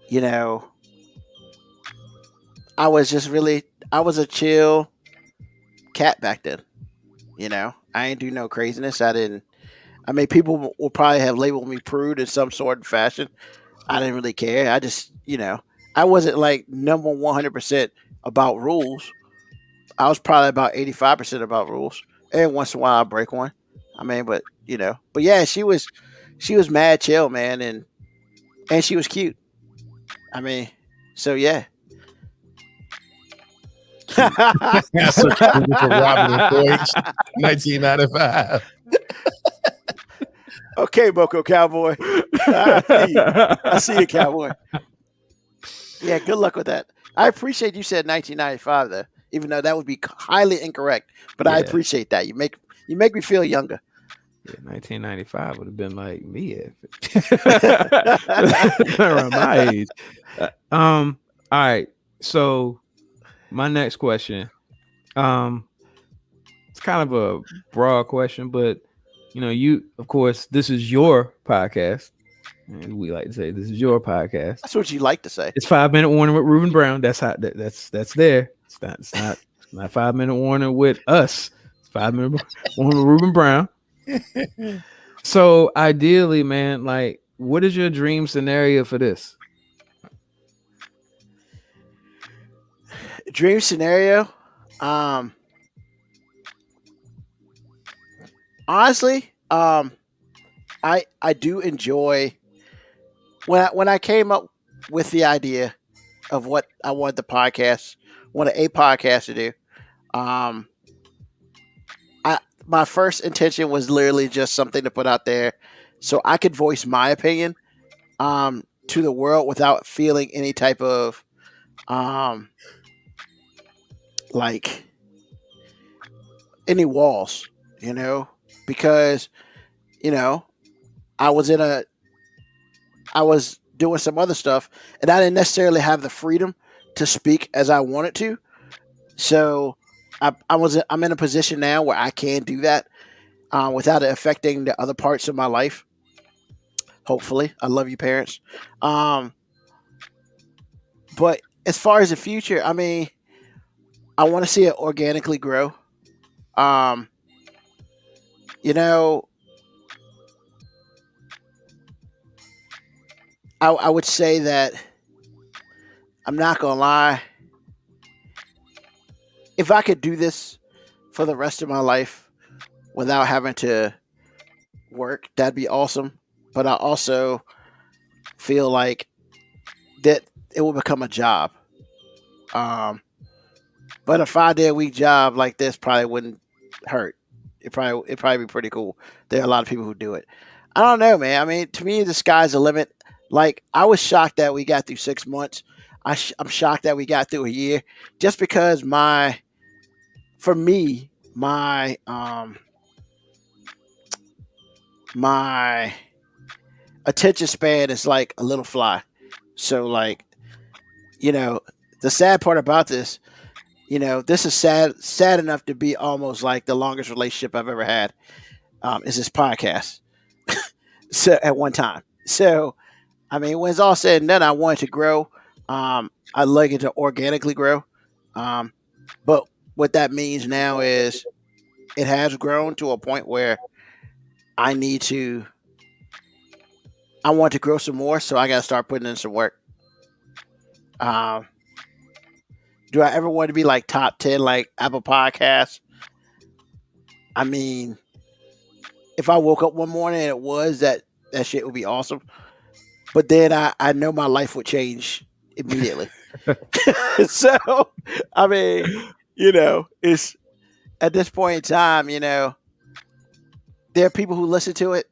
you know, I was a chill cat back then. You know, I ain't do no craziness. I mean, people will probably have labeled me prude in some sort of fashion. I didn't really care. I just, I wasn't like number 100% about rules. I was probably about 85% about rules. Every once in a while, I break one. I mean, but yeah, she was mad chill, man, and she was cute. I mean, so yeah. Search for Robin and Boyd, 1995. Okay, Boko Cowboy. I see you, Cowboy. Yeah, good luck with that. I appreciate you said 1995 though, even though that would be highly incorrect. But I appreciate that. You make me feel younger. Yeah, 1995 would have been like me around my age. All right. So my next question, it's kind of a broad question, but you, of course, this is your podcast, and we like to say this is your podcast. That's what you like to say. It's 5-minute warning with Ruben Brown. That's how that's there. It's not 5-minute warning with us. It's 5-minute warning with Ruben Brown. So ideally, man, like, what is your dream scenario for this? Dream scenario? Honestly, I do enjoy when I came up with the idea of what I wanted a podcast to do. My first intention was literally just something to put out there so I could voice my opinion to the world without feeling any type of like any walls, because I was doing some other stuff and I didn't necessarily have the freedom to speak as I wanted to. So I'm in a position now where I can do that without it affecting the other parts of my life. Hopefully, I love you, parents. But as far as the future, I mean, I want to see it organically grow. You know, I would say that I'm not gonna lie. If I could do this for the rest of my life without having to work, that'd be awesome. But I also feel like that it will become a job. But a 5-day a week job like this probably wouldn't hurt. It'd probably be pretty cool. There are a lot of people who do it. I don't know, man. I mean, to me, the sky's the limit. Like, I was shocked that we got through 6 months. I'm shocked that we got through a year, just because my attention span is like a little fly. So like, the sad part about this, this is sad enough to be almost like the longest relationship I've ever had. Is this podcast? So at one time. So I mean, when it's all said and done, I wanted to grow. I like it to organically grow. Um, but what that means now is it has grown to a point where I need to. I want to grow some more, so I got to start putting in some work. Um, do I ever want to be like top 10 like Apple Podcasts? I mean, if I woke up one morning and it was that shit would be awesome. But then I know my life would change immediately. So I mean, it's at this point in time, there are people who listen to it,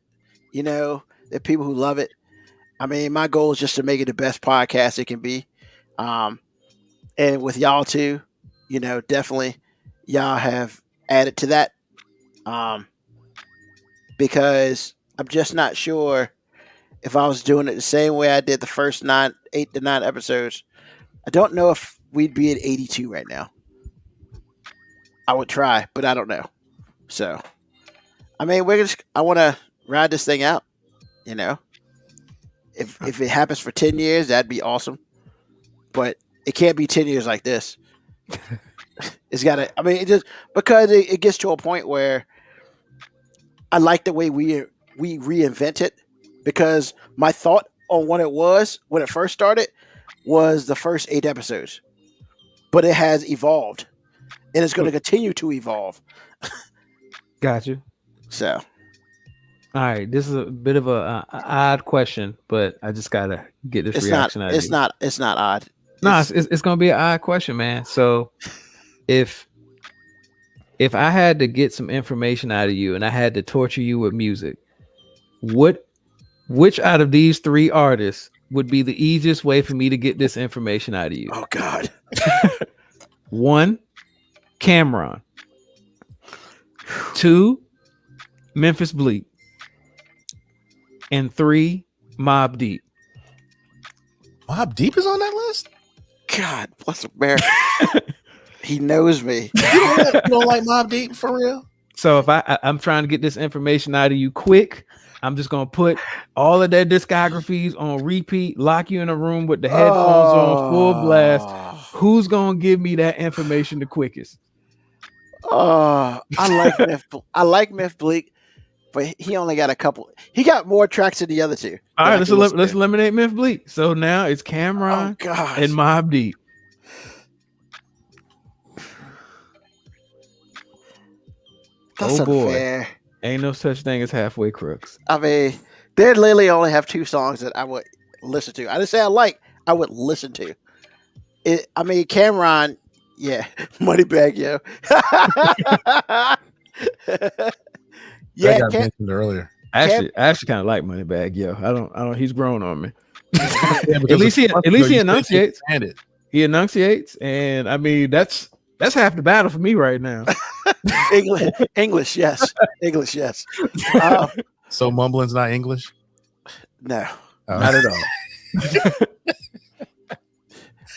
there are people who love it. I mean, my goal is just to make it the best podcast it can be. Um, and with y'all too, definitely y'all have added to that. Um, because I'm just not sure if I was doing it the same way I did the first 8 to 9 episodes. I don't know if we'd be at 82 right now. I would try, but I don't know. So, I mean, I want to ride this thing out, If it happens for 10 years, that'd be awesome. But it can't be 10 years like this. It's got to, I mean, it just, because it gets to a point where I like the way we reinvent it, because my thought on what it was when it first started was the first 8 episodes. But it has evolved, and it's going to continue to evolve. Got you. So, all right, this is a bit of a odd question, but I just gotta get this reaction out of you. It's not odd. No, it's gonna be an odd question, man. So, if I had to get some information out of you and I had to torture you with music, which out of these 3 artists would be the easiest way for me to get this information out of you? Oh God. 1, Cameron. 2, Memphis Bleak. And 3, Mobb Deep. Mobb Deep is on that list? God bless America. He knows me. You don't like Mobb Deep for real? So if I'm trying to get this information out of you quick, I'm just gonna put all of their discographies on repeat, lock you in a room with the headphones on full blast. Who's gonna give me that information the quickest? I like Myth Bleak, but he only got a couple. He got more tracks than the other 2. All right, let's eliminate Myth Bleak. So now it's Cameron and Mobb Deep. That's unfair. Ain't no such thing as halfway crooks. I mean, they literally only have 2 songs that I would listen to. I didn't say I would listen to. I mean, Cameron, yeah, Moneybag Yo. Yeah, I mentioned earlier. I actually kind of like Moneybag Yo. I don't. He's grown on me. At least he enunciates. He enunciates, and I mean that's half the battle for me right now. English, yes. English, yes. So mumbling's not English? No, not at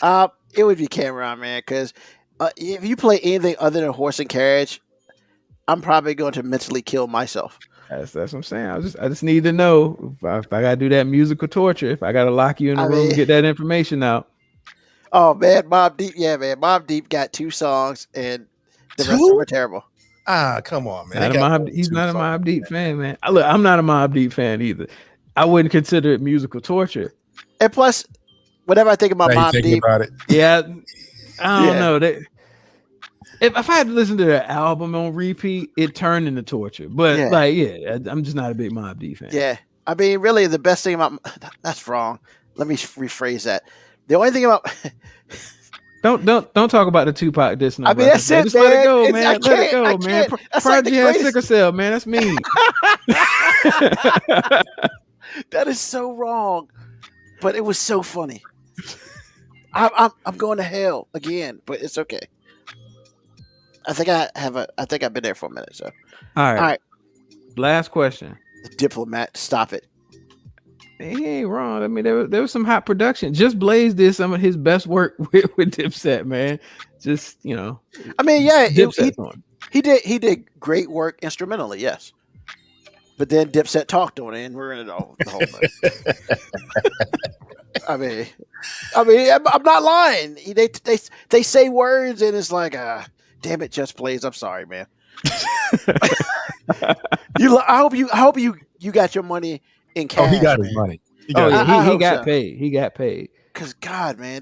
all. It would be Cameron, man, because if you play anything other than Horse and Carriage, I'm probably going to mentally kill myself. That's what I'm saying. I just need to know if I gotta do that musical torture, if I gotta lock you in a room and get that information out. Oh man, Mobb Deep, yeah, man. Mobb Deep got 2 songs, and the rest of them are terrible. Come on, man. He's not a Mobb Deep fan, man. I'm not a Mobb Deep fan either. I wouldn't consider it musical torture. And plus, whenever I think about Mobb Deep, yeah, I don't know. If I had to listen to their album on repeat, it turned into torture. But I'm just not a big Mobb Deep fan. Yeah, I mean, really, the best thing about that's wrong. Let me rephrase that. The only thing about don't talk about the Tupac diss. I mean, that's it, just man. Let it go, man. Let it go, man. Prodigy had sickle cell, man. That's mean. That is so wrong, but it was so funny. I'm going to hell again, but it's okay. I think I've been there for a minute. So, all right. Last question. The diplomat, stop it. he ain't wrong. I mean, there was some hot production. Just Blaze did some of his best work with Dipset, man. Just I mean, yeah, Dipset song. he did great work instrumentally, yes. But then Dipset talked on it and ruined it all. The whole thing. I mean, I'm not lying. They say words and it's like, damn it, Just Blaze. I'm sorry, man. I hope you got your money in cash. Oh, he got man. his money. He got paid. He got paid. Cause God, man,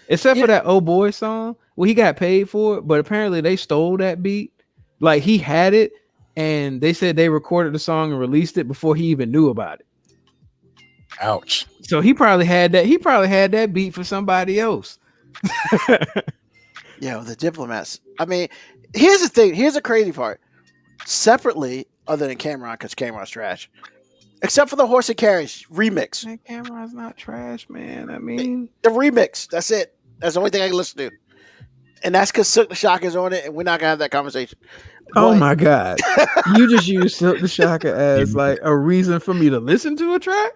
except for that Oh Boy song, well, he got paid for it, but apparently they stole that beat. Like he had it, and they said they recorded the song and released it before he even knew about it. Ouch. So he probably had that. He probably had that beat for somebody else. Yeah, the Diplomats. I mean, here's the thing. Here's the crazy part. Separately, other than Cameron, because Cameron's trash, except for the Horse and Carriage remix. Man, Cameron's not trash, man. I mean, the remix. That's it. That's the only thing I can listen to. And that's because Silk the Shock is on it, and we're not gonna have that conversation. Oh my God! You just use Silk the Shocker as like a reason for me to listen to a track.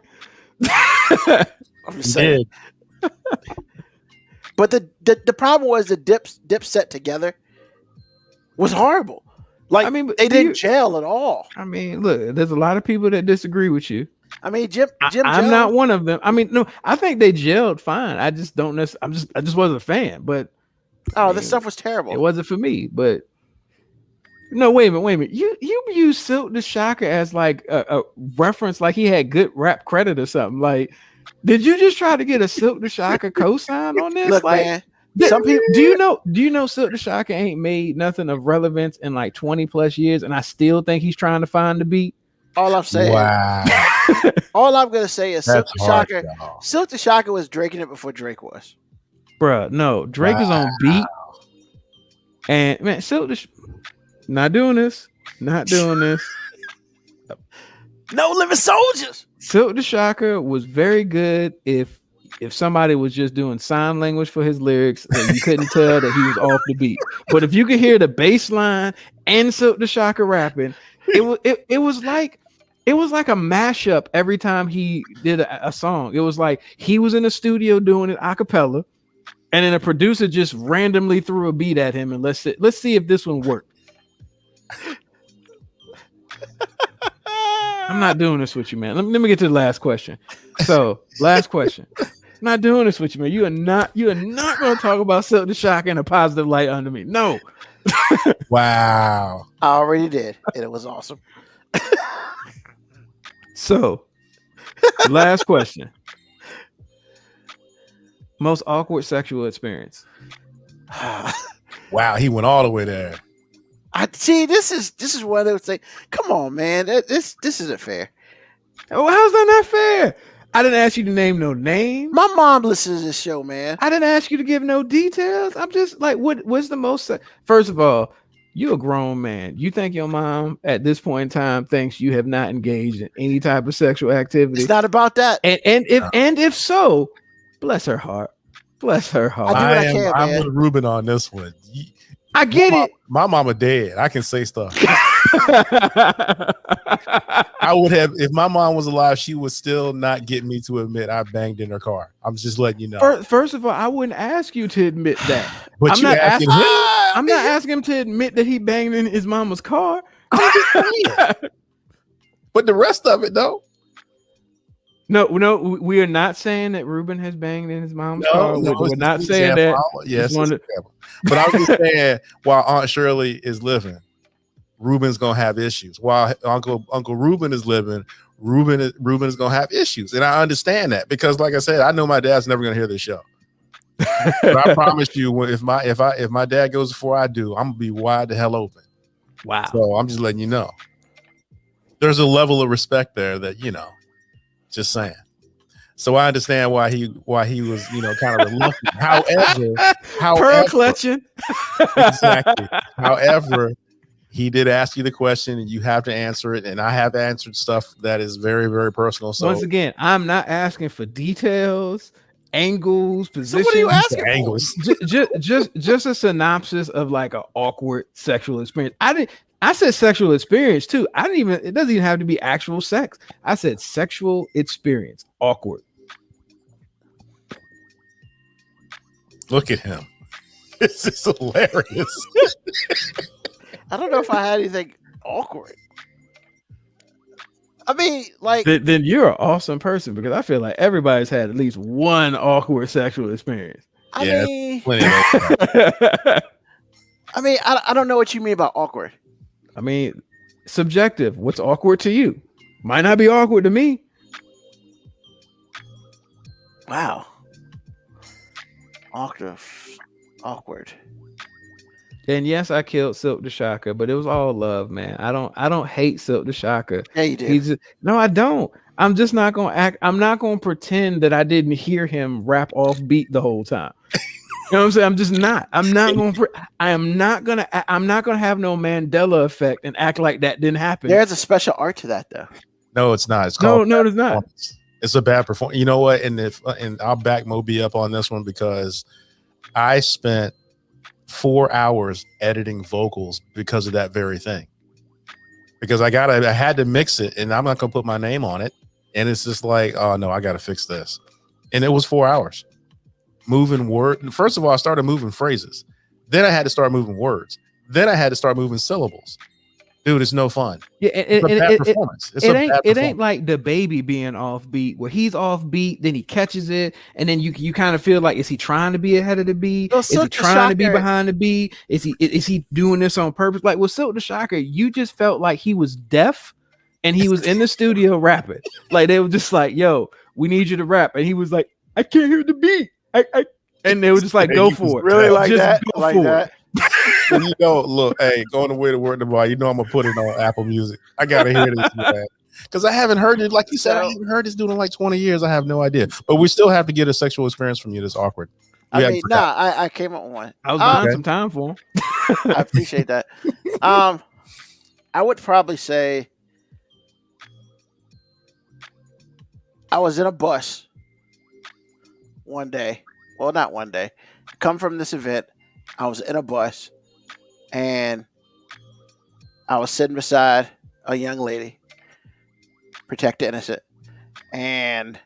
I'm just saying. But the problem was the Dipset together was horrible. Like, I mean, they didn't gel at all. I mean, look, there's a lot of people that disagree with you. I mean, Jim I'm not one of them. I mean, no, I think they gelled fine. I just don't necessarily. I just wasn't a fan. But this stuff was terrible. It wasn't for me. But no, wait a minute. You use Silk the Shocker as like a reference, like he had good rap credit or something. Like, did you just try to get a Silk the Shocker cosign on this? Look, like, man. Some people do you know Silk the Shocker ain't made nothing of relevance in like 20 plus years, and I still think he's trying to find the beat. All I'm saying, all I'm gonna say is Silk the Shocker was Draking it before Drake was. Bruh, no, Drake is on beat, and man, not doing this. No Living Soldiers. Silk the Shocker was very good if somebody was just doing sign language for his lyrics and you couldn't tell that he was off the beat. But if you could hear the bass line and Silk the Shocker rapping, it was like a mashup every time he did a song. It was like he was in the studio doing it a cappella, and then a producer just randomly threw a beat at him and let's see if this one worked. I'm not doing this with you, man. Let me get to the last question. So, last question. I'm not doing this with you, man. You are not going to talk about Silk the Shocker in a positive light under me. No. Wow. I already did, and it was awesome. So, last question. Most awkward sexual experience. Wow, he went all the way there. I see. This is where they would say, "Come on, man, this isn't fair." Oh, how's that not fair? I didn't ask you to name no name. My mom listens to this show, man. I didn't ask you to give no details. I'm just like, what's the most? First of all, you're a grown man. You think your mom at this point in time thinks you have not engaged in any type of sexual activity? It's not about that. And if so, bless her heart. Bless her heart. I'm with Ruben on this one. I get it. My mama dead. I can say stuff. I would have, if my mom was alive, she would still not get me to admit I banged in her car. I'm just letting you know. First of all, I wouldn't ask you to admit that. But I'm not asking him to admit that he banged in his mama's car. But the rest of it, though. No, we are not saying that Ruben has banged in his mom's car. We're not saying that. Yes, but I was just saying, while Aunt Shirley is living, Ruben's gonna have issues. While Uncle Ruben is living, Ruben is gonna have issues, and I understand that because, like I said, I know my dad's never gonna hear this show. But I promise you, if my dad goes before I do, I'm gonna be wide the hell open. Wow. So I'm just letting you know. There's a level of respect there that Just saying. So I understand why he was, kind of reluctant. However, pearl clutching. Exactly. However, he did ask you the question and you have to answer it. And I have answered stuff that is very, very personal. So once again, I'm not asking for details, angles, positions. So what are you asking angles? Just a synopsis of like an awkward sexual experience. I said sexual experience too. I didn't even. It doesn't even have to be actual sex. I said sexual experience. Awkward. Look at him. This is hilarious. I don't know if I had anything awkward. I mean, like, Then you're an awesome person because I feel like everybody's had at least one awkward sexual experience. I Yeah, mean, plenty of those. I don't know what you mean by awkward. I mean, subjective. What's awkward to you? Might not be awkward to me. Wow. Awkward. And yes, I killed Silk the Shocker, but it was all love, man. I don't hate Silk the Shocker. Yeah, you do. No, I don't. I'm just not gonna act. I'm not gonna pretend that I didn't hear him rap off beat the whole time. You know what I'm saying? I'm just not. I'm not gonna. I'm not gonna have no Mandela effect and act like that didn't happen. There's a special art to that, though. No, it's not. It's called no, it's not. It's a bad performance. You know what? And I'll back Moby up on this one because I spent 4 hours editing vocals because of that very thing. Because I had to mix it, and I'm not gonna put my name on it. And it's just like, oh no, I gotta fix this. And it was 4 hours. Moving word. First of all, I started moving phrases. Then I had to start moving words. Then I had to start moving syllables. Dude, it's no fun. Yeah, It's a bad performance. It ain't like the baby being off beat where he's off beat, then he catches it, and then you kind of feel like, is he trying to be ahead of the beat? Is he trying to be behind the beat? Is he doing this on purpose? Like with Silk the Shocker, you just felt like he was deaf and he was in the studio rapping. Like they were just like, yo, we need you to rap. And he was like, I can't hear the beat. And they were just like, go for it. Really like just that? go Like for that? it. And look, hey, going away to work tomorrow, I'm gonna put it on Apple Music. I gotta hear this, man. Because I haven't heard it, like you said, I haven't heard this dude in like 20 years. I have no idea. But we still have to get a sexual experience from you that's awkward. I came up with one. I was buying some time for him. I appreciate that. I would probably say I was in a bus one day. Well, not one day. Come from this event. I was in a bus and I was sitting beside a young lady, protect the innocent, and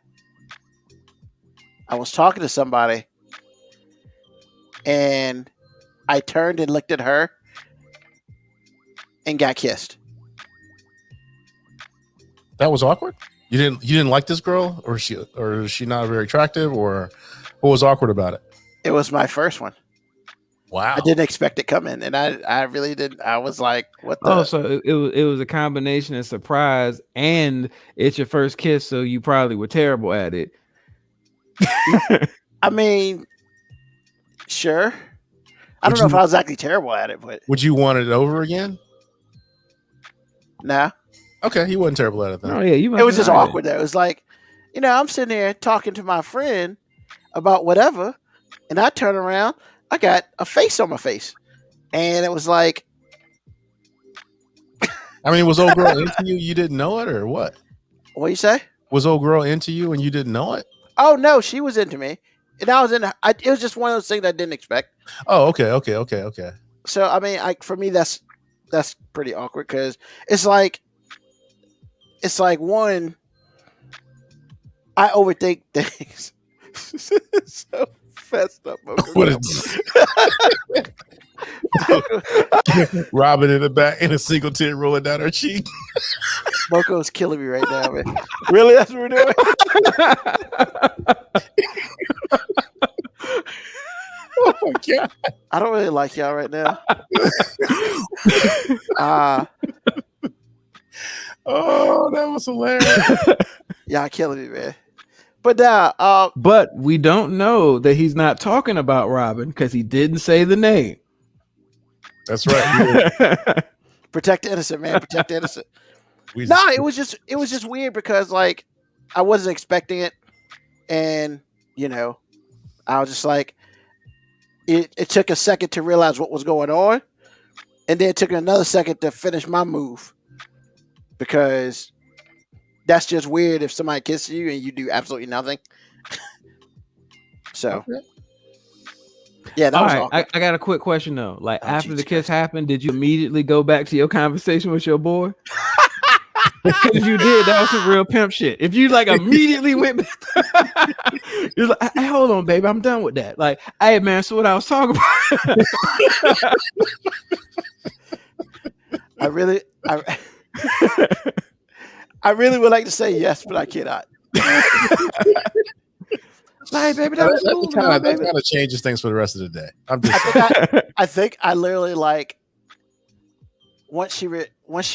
I was talking to somebody and I turned and looked at her and got kissed. That was awkward. You didn't like this girl, or is she not very attractive, or what was awkward about it? It was my first one. Wow. I didn't expect it coming, and I really didn't. I was like, "What the?" Oh, so it was a combination of surprise and it's your first kiss, so you probably were terrible at it. I mean, sure. I don't know if I was actually terrible at it, but would you want it over again? nah. Okay, he wasn't terrible at it then. Oh yeah, It was just awkward though. It was like, I'm sitting there talking to my friend about whatever, and I turn around, I got a face on my face, and it was like, I mean, was old girl into you? You didn't know it, or what? what you say? Was old girl into you and you didn't know it? Oh no, she was into me, and I was in. It was just one of those things I didn't expect. Oh, okay. So I mean, for me, that's pretty awkward because it's like one, I overthink things. So fessed up. What is Robin in the back in a single tear rolling down her cheek? Moko's killing me right now, man. Really? That's what we're doing? Oh my god! I don't really like y'all right now. Oh, that was hilarious. Y'all killing me, man. But now, but we don't know that he's not talking about Robin because he didn't say the name. That's right. protect the innocent, man. Protect the innocent. It was just weird because like I wasn't expecting it, and I was just like, it took a second to realize what was going on, and then it took another second to finish my move because that's just weird if somebody kisses you and you do absolutely nothing. So, Yeah, that All was right, awkward. I got a quick question though. Like Oh, after the Jesus kiss Christ. happened, did you immediately go back to your conversation with your boy? Because if you did, that was some real pimp shit. If you like immediately went back, you're like, hey, hold on, baby, I'm done with that. Like, hey man, so what I was talking about. I really, I really would like to say yes, but I cannot. Like, baby, that was cool, That baby. kind of changes things for the rest of the day. I'm just I think I literally like once she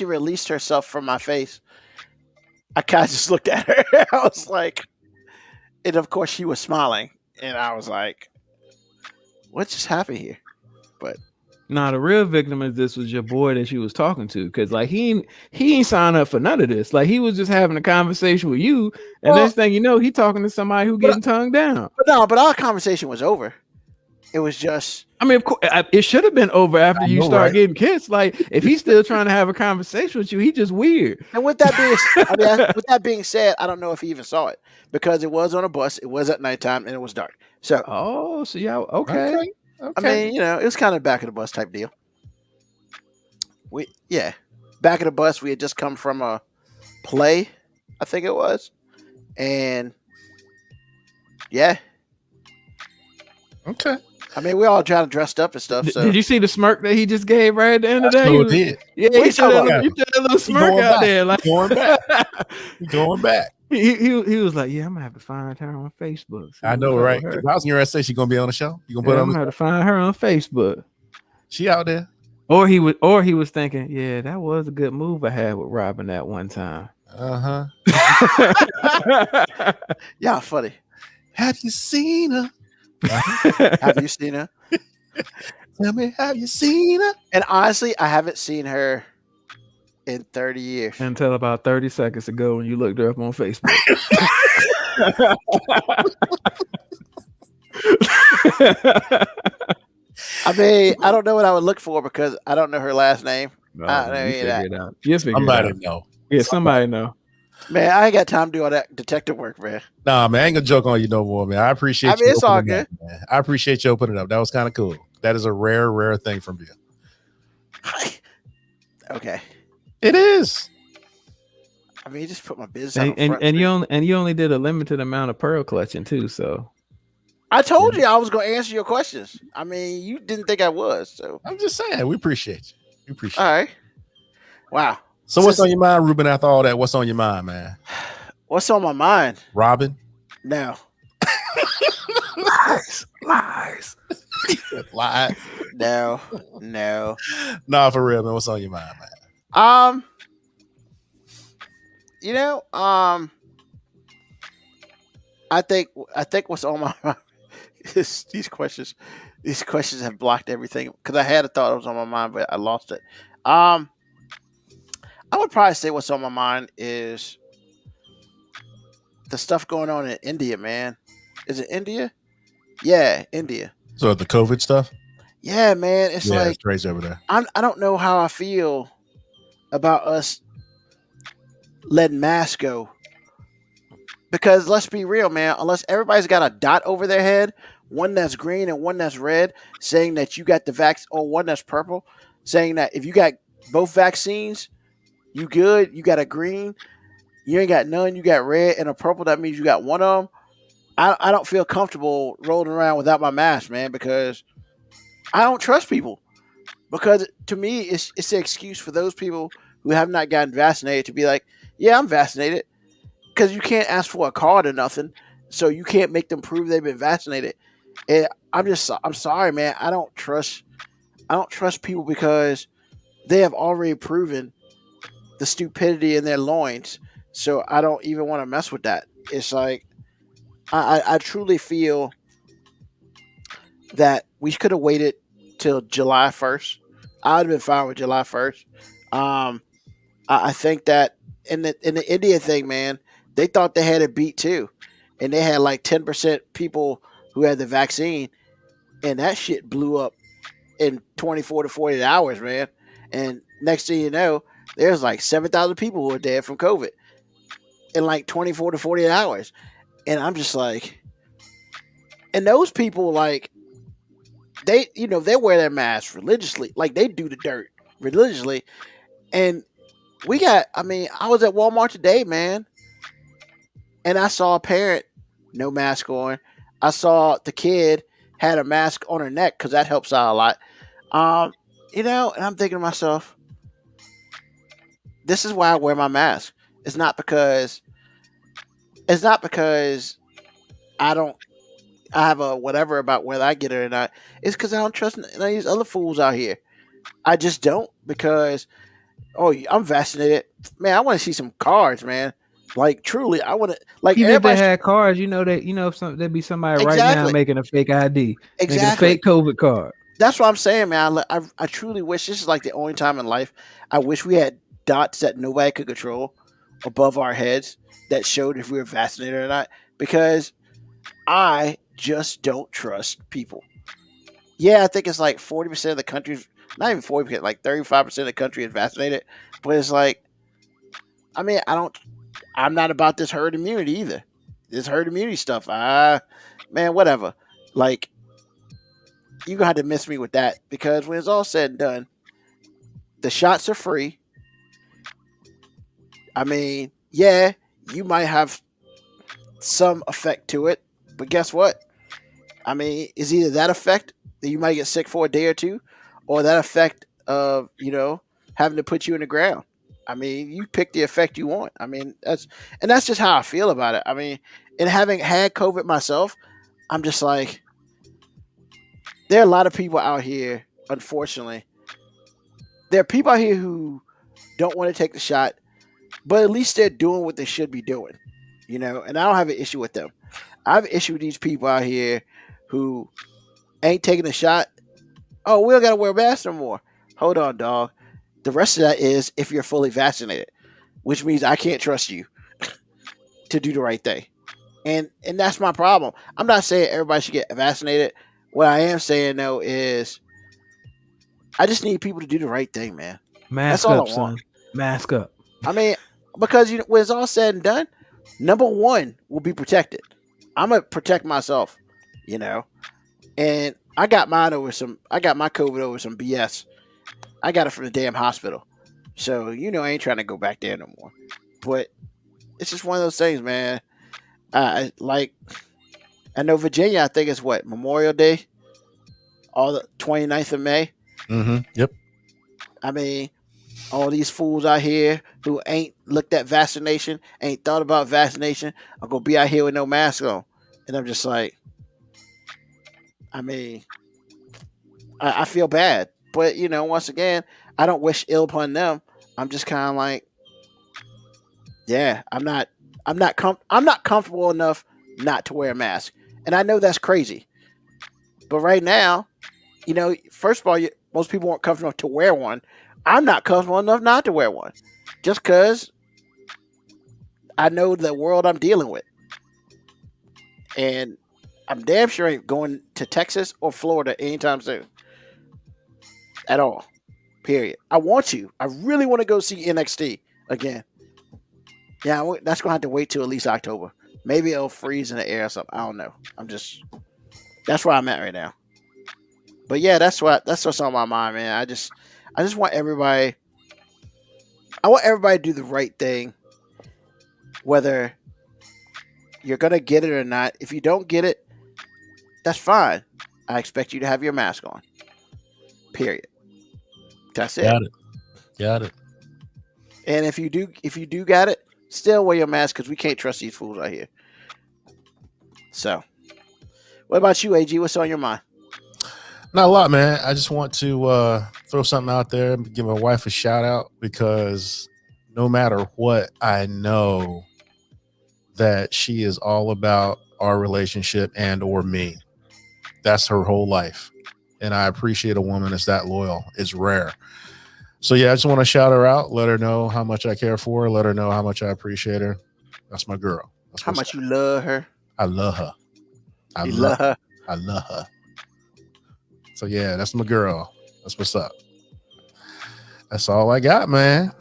released herself from my face, I kind of just looked at her. I was like, and of course she was smiling, and I was like, what just happened here? But Nah, the real victim of this was your boy that she was talking to, because like he ain't signed up for none of this. Like he was just having a conversation with you, and well, next thing you know, he talking to somebody who but, getting tongued down. but our conversation was over. It was just. I mean, of course, it should have been over after you start right? getting kissed. Like if he's still trying to have a conversation with you, he just weird. And with that being, with that being said, I don't know if he even saw it because it was on a bus. It was at nighttime and it was dark. So Oh, so yeah, okay. I mean, it was kind of back of the bus type deal. Back of the bus. We had just come from a play, I think it was, and yeah. Okay. I mean, we all trying to dressed up and stuff. So Did you see the smirk that he just gave right at the end of the day? Sure did. Yeah, What he threw you that little smirk going out back. there. Like Going back. Going back. he was like, yeah, I'm gonna have to find her on Facebook. I know, right? If I was in your say she's gonna be on the show. You gonna put Yeah, her I'm on gonna have to find her on Facebook. She out there. Or he was thinking, yeah, that was a good move I had with Robin that one time. Uh-huh. yeah, funny. Have you seen her? Have you seen her? Tell me, have you seen her? And honestly, I haven't seen her in 30 years. Until about 30 seconds ago when you looked her up on Facebook. I mean, I don't know what I would look for because I don't know her last name. No, I don't know you any of figure that. it out. You figure Somebody it out. know. Yeah, somebody know. Man, I ain't got time to do all that detective work, man. Nah, man, I ain't gonna joke on you no more, man. I appreciate you. It's all opening good. up, man. I appreciate you opening up. That was kind of cool. That is a rare thing from you. Okay. It is. I mean, you just put my business out And you only did a limited amount of pearl clutching too, so I told you I was going to answer your questions. I mean, you didn't think I was, so I'm just saying, we appreciate you. We appreciate all right. Wow. So what's on your mind, Ruben, after all that? What's on your mind, man? What's on my mind? Robin? No. lies. Lies. No. Nah, for real, man. What's on your mind, man? I think what's on my mind is these questions have blocked everything because I had a thought it was on my mind, but I lost it. I would probably say what's on my mind is the stuff going on in India, man. Is it India? Yeah, India. So the COVID stuff? Yeah, man. It's It's crazy over there. I don't know how I feel about us letting masks go. Because let's be real, man, unless everybody's got a dot over their head, one that's green and one that's red, saying that you got the vaccine, or one that's purple, saying that if you got both vaccines, you good, you got a green, you ain't got none, you got red and a purple, that means you got one of them. I don't feel comfortable rolling around without my mask, man, because I don't trust people. Because to me, it's an excuse for those people who have not gotten vaccinated to be like, yeah, I'm vaccinated. Because you can't ask for a card or nothing, so you can't make them prove they've been vaccinated. And I'm sorry, man. I don't trust people because they have already proven the stupidity in their loins. So I don't even want to mess with that. It's like I truly feel that we could have waited till July 1st. I'd have been fine with July 1st. I think that in the India thing, man, they thought they had it beat too. And they had like 10% people who had the vaccine. And that shit blew up in 24 to 48 hours, man. And next thing you know, there's like 7,000 people who are dead from COVID in like 24 to 48 hours. And I'm just like, and those people, like, they wear their masks religiously, like they do the dirt religiously. And I was at Walmart today, man, and I saw a parent no mask on. I saw the kid had a mask on her neck because that helps out a lot. Um, and I'm thinking to myself, this is why I wear my mask. It's not because it's not because I don't I have a whatever about whether I get it or not. It's because I don't trust none of these other fools out here. I just don't because I'm vaccinated. Man, I want to see some cards, man. Like truly, I want to like Even if they everybody. had cards, there'd be somebody right now Exactly, making a fake ID, making a exactly. fake COVID card. That's what I'm saying, man. I truly wish this is like the only time in life I wish we had dots that nobody could control above our heads that showed if we were vaccinated or not. Because I just don't trust people. Yeah, I think it's like 40% of the country, not even 40%, like 35% of the country is vaccinated. But it's like, I'm not about this herd immunity either. This herd immunity stuff, man, whatever. Like, you're going to have to miss me with that because when it's all said and done, the shots are free. I mean, yeah, you might have some effect to it, but guess what? I mean, it's either that effect that you might get sick for a day or two, or that effect of having to put you in the ground. I mean, you pick the effect you want. I mean, that's just how I feel about it. I mean, and having had COVID myself, I'm just like, there are a lot of people out here. Unfortunately, there are people out here who don't want to take the shot, but at least they're doing what they should be doing. And I don't have an issue with them. I have an issue with these people out here who ain't taking a shot. Oh, we don't got to wear masks no more. Hold on, dog. The rest of that is if you're fully vaccinated, which means I can't trust you to do the right thing. And that's my problem. I'm not saying everybody should get vaccinated. What I am saying though is I just need people to do the right thing, man. Mask That's all up, I son. want. Mask up. I mean, because when it's all said and done, number one will be protected. I'm gonna protect myself, and I got my COVID over some BS. I got it from the damn hospital, so I ain't trying to go back there no more. But it's just one of those things, man. I know Virginia. I think it's what Memorial Day, all the 29th of May. Yep. I mean, all these fools out here who ain't looked at vaccination, ain't thought about vaccination, are gonna be out here with no mask on. And I'm just like, I mean, I feel bad. But, once again, I don't wish ill upon them. I'm just kind of like, yeah, I'm not comfortable enough not to wear a mask. And I know that's crazy. But right now, first of all, most people aren't comfortable enough to wear one. I'm not comfortable enough not to wear one. Just because I know the world I'm dealing with. And I'm damn sure ain't going to Texas or Florida anytime soon. At all. Period. I want to. I really want to go see NXT again. Yeah, that's going to have to wait till at least October. Maybe it'll freeze in the air or something. I don't know. That's where I'm at right now. But yeah, that's what's on my mind, man. I just want everybody. I want everybody to do the right thing, whether you're gonna get it or not. If you don't get it, that's fine. I expect you to have your mask on. Period. That's it. Got it. And if you do got it, still wear your mask because we can't trust these fools out here. So, what about you, AG? What's on your mind? Not a lot, man. I just want to throw something out there, give my wife a shout out because no matter what, I know that she is all about our relationship and or me. That's her whole life. And I appreciate a woman that's that loyal. It's rare. So yeah, I just want to shout her out, let her know how much I care for her, let her know how much I appreciate her. That's my girl. That's how much you love her. I love her. I love her. So yeah, that's my girl. That's what's up. That's all I got, man.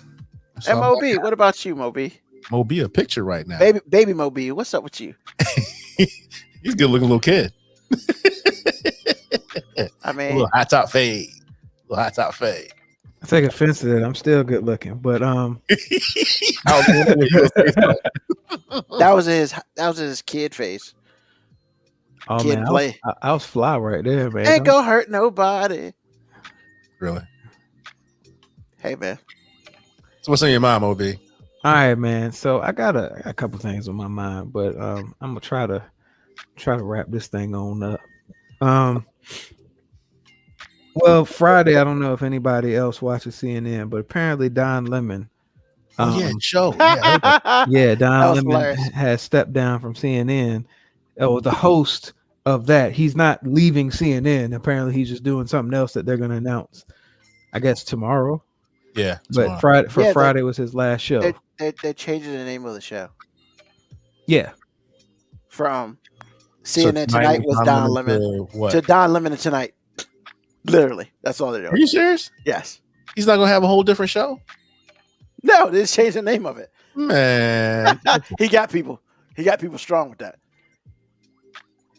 And Moby, what about you, Moby? Moby, a picture right now. Baby Moby, what's up with you? He's a good looking little kid. I A mean, little high top fade. A little high top fade. I take offense to that. I'm still good looking, but I was wondering when you gonna say something. that was his kid face. oh Kid man, play. I was fly right there, man. Ain't gonna hurt nobody. Really? Hey man. So what's on your mind, Ob? All right, man. So I got a couple things on my mind, but I'm gonna try to wrap this thing on up. Well, Friday, I don't know if anybody else watches CNN, but apparently Don Lemon, Oh yeah, show. Yeah, I heard that. yeah, That Don was Lemon hilarious. has stepped down from CNN. Oh, the host of that, he's not leaving CNN. Apparently, he's just doing something else that they're going to announce, I guess, tomorrow. Yeah, But tomorrow. Friday was his last show. They're changing the name of the show Yeah, from So CNN Tonight was Don Lemon to what? to Don Lemon and Tonight. Literally, that's all they're Are doing. you serious? Yes. He's not gonna have a whole different show? No, they just changed the name of it. Man. He got people. He got people strong with that.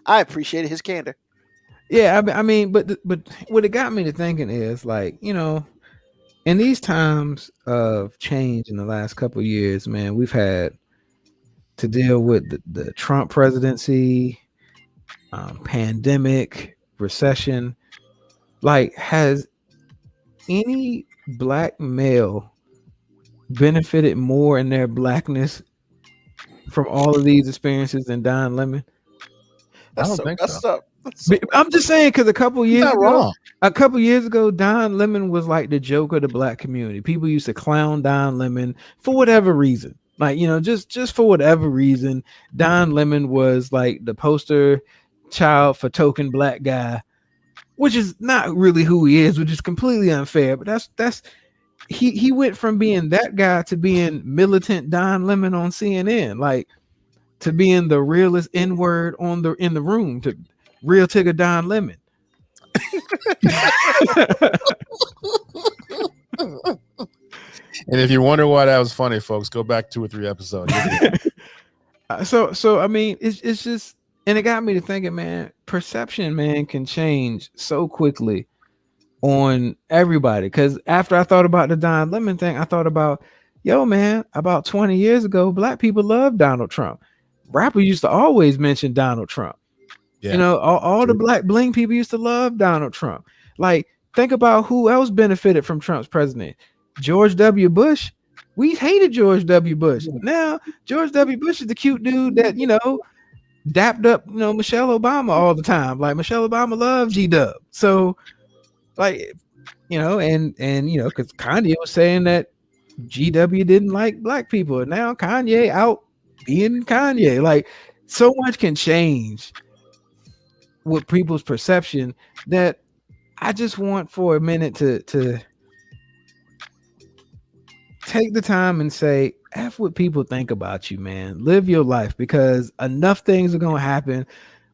I appreciated his candor. yeah. I mean, but what it got me to thinking is like, in these times of change in the last couple of years, man, we've had to deal with the Trump presidency, pandemic, recession. Like, has any black male benefited more in their blackness from all of these experiences than Don Lemon? I don't so think messed so. up. That's so I'm just saying, because He's not wrong. a couple years ago, Don Lemon was like the joke of the black community. People used to clown Don Lemon for whatever reason. Like, just for whatever reason, Don Lemon was like the poster child for token black guy, which is not really who he is, which is completely unfair. But that's he went from being that guy to being militant Don Lemon on CNN, like to being the realest N-word in the room, to real Tigger Don Lemon. And if you wonder why that was funny, folks, go back 2 or 3 episodes. So I mean, it's just, and it got me to thinking, man, perception, man, can change so quickly on everybody. Because after I thought about the Don Lemon thing, I thought about, yo, man, about 20 years ago, black people loved Donald Trump. Rappers used to always mention Donald Trump. Yeah. All the black bling people used to love Donald Trump. Like, think about who else benefited from Trump's president. George W. Bush. We hated George W. Bush. Now, George W. Bush is the cute dude that, dapped up, Michelle Obama all the time. Like, Michelle Obama loved G-Dub. So, like, and because Kanye was saying that GW didn't like black people. And now Kanye out being Kanye. Like, so much can change with people's perception that I just want for a minute to take the time and say, F what people think about you, man. Live your life, because enough things are going to happen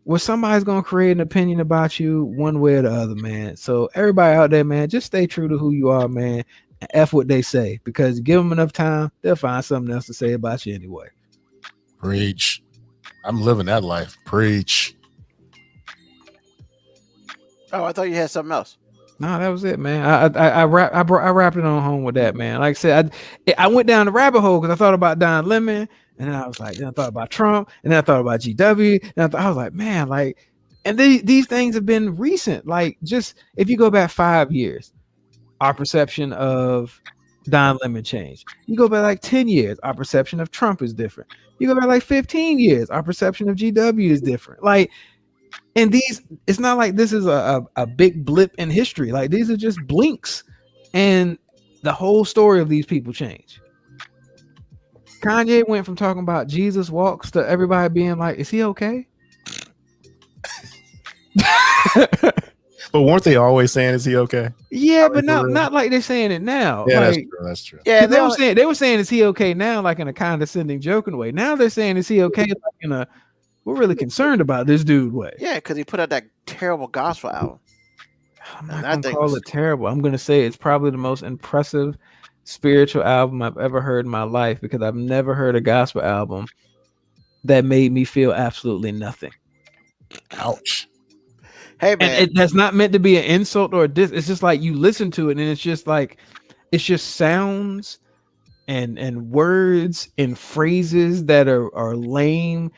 where somebody's going to create an opinion about you one way or the other, man. So everybody out there, man, just stay true to who you are, man. And F what they say, because give them enough time, they'll find something else to say about you anyway. Preach. I'm living that life. Preach. Oh, I thought you had something else. No, that was it, man. I wrapped it on home with that, man. Like I said, I went down the rabbit hole because I thought about Don Lemon, and then I was like, then I thought about Trump, and then I thought about GW, and I was like, man, like, and these things have been recent. Like, just if you go back 5 years, our perception of Don Lemon changed. You go back like 10 years, our perception of Trump is different. You go back like 15 years, our perception of GW is different. Like, and it's not like this is a big blip in history. Like, these are just blinks, and the whole story of these people change. Kanye went from talking about Jesus walks to everybody being like, is he okay? But weren't they always saying, is he okay? Yeah, but not like they're saying it now. Yeah, like, that's true. Yeah, they were saying, is he okay now, like in a condescending, joking way. Now they're saying, is he okay, like in a, we're really concerned about this dude way. Yeah, because he put out that terrible gospel album. I'm not going to call it terrible. I'm going to say it's probably the most impressive spiritual album I've ever heard in my life, because I've never heard a gospel album that made me feel absolutely nothing. Ouch. Hey And man, that's not meant to be an insult or a diss. It's just like you listen to it, and it's just like it's just sounds and words and phrases that are lame,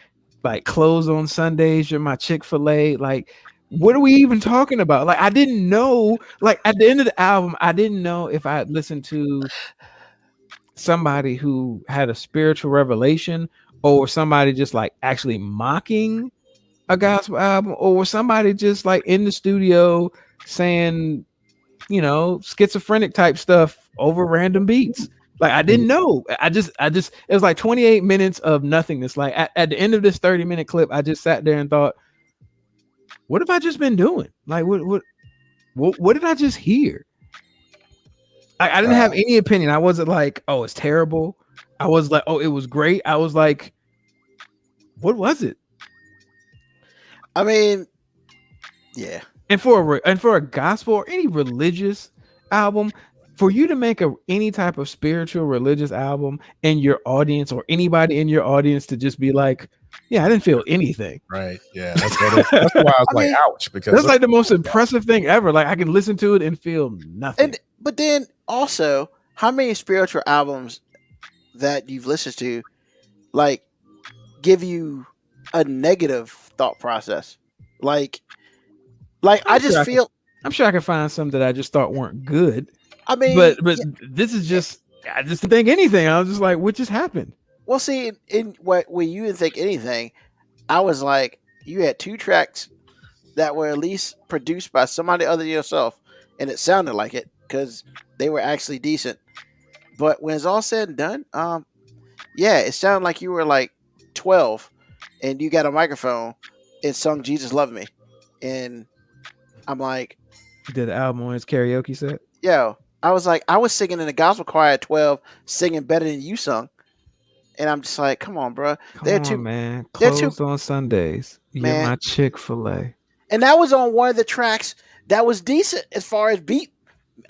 like close on Sundays, you're my Chick-fil-A. Like, what are we even talking about? Like, I didn't know, like at the end of the album, I didn't know if I had listened to somebody who had a spiritual revelation or somebody just like actually mocking a gospel album, or was somebody just like in the studio saying, schizophrenic type stuff over random beats. Like I didn't know. I just it was like 28 minutes of nothingness. Like at the end of this 30-minute clip, I just sat there and thought, what have I just been doing? Like what did I just hear? I didn't have any opinion. I wasn't like, oh, it's terrible. I was like, oh, it was great. I was like, what was it? I mean, yeah. And for a gospel or any religious album, for you to make any type of spiritual religious album and your audience or anybody in your audience to just be like, yeah, I didn't feel anything. Right. Yeah. That's why I was like, ouch, because that's like the most impressive thing ever. Like I can listen to it and feel nothing. But then also, how many spiritual albums that you've listened to, like, give you a negative thought process? Like I just feel. I'm sure I can find some that I just thought weren't good. I mean, but this is just, I just didn't think anything. I was just like, what just happened? Well, see, when you didn't think anything, I was like, you had 2 tracks that were at least produced by somebody other than yourself, and it sounded like it because they were actually decent. But when it's all said and done, yeah, it sounded like you were like 12 and you got a microphone and sung "Jesus Love Me," and I'm like, he did the album on his karaoke set. Yo, I was like, I was singing in a gospel choir at 12, singing better than you sung. And I'm just like, come on, bro. Man. Closed on Sundays. You're my Chick-fil-A. And that was on one of the tracks that was decent as far as beat,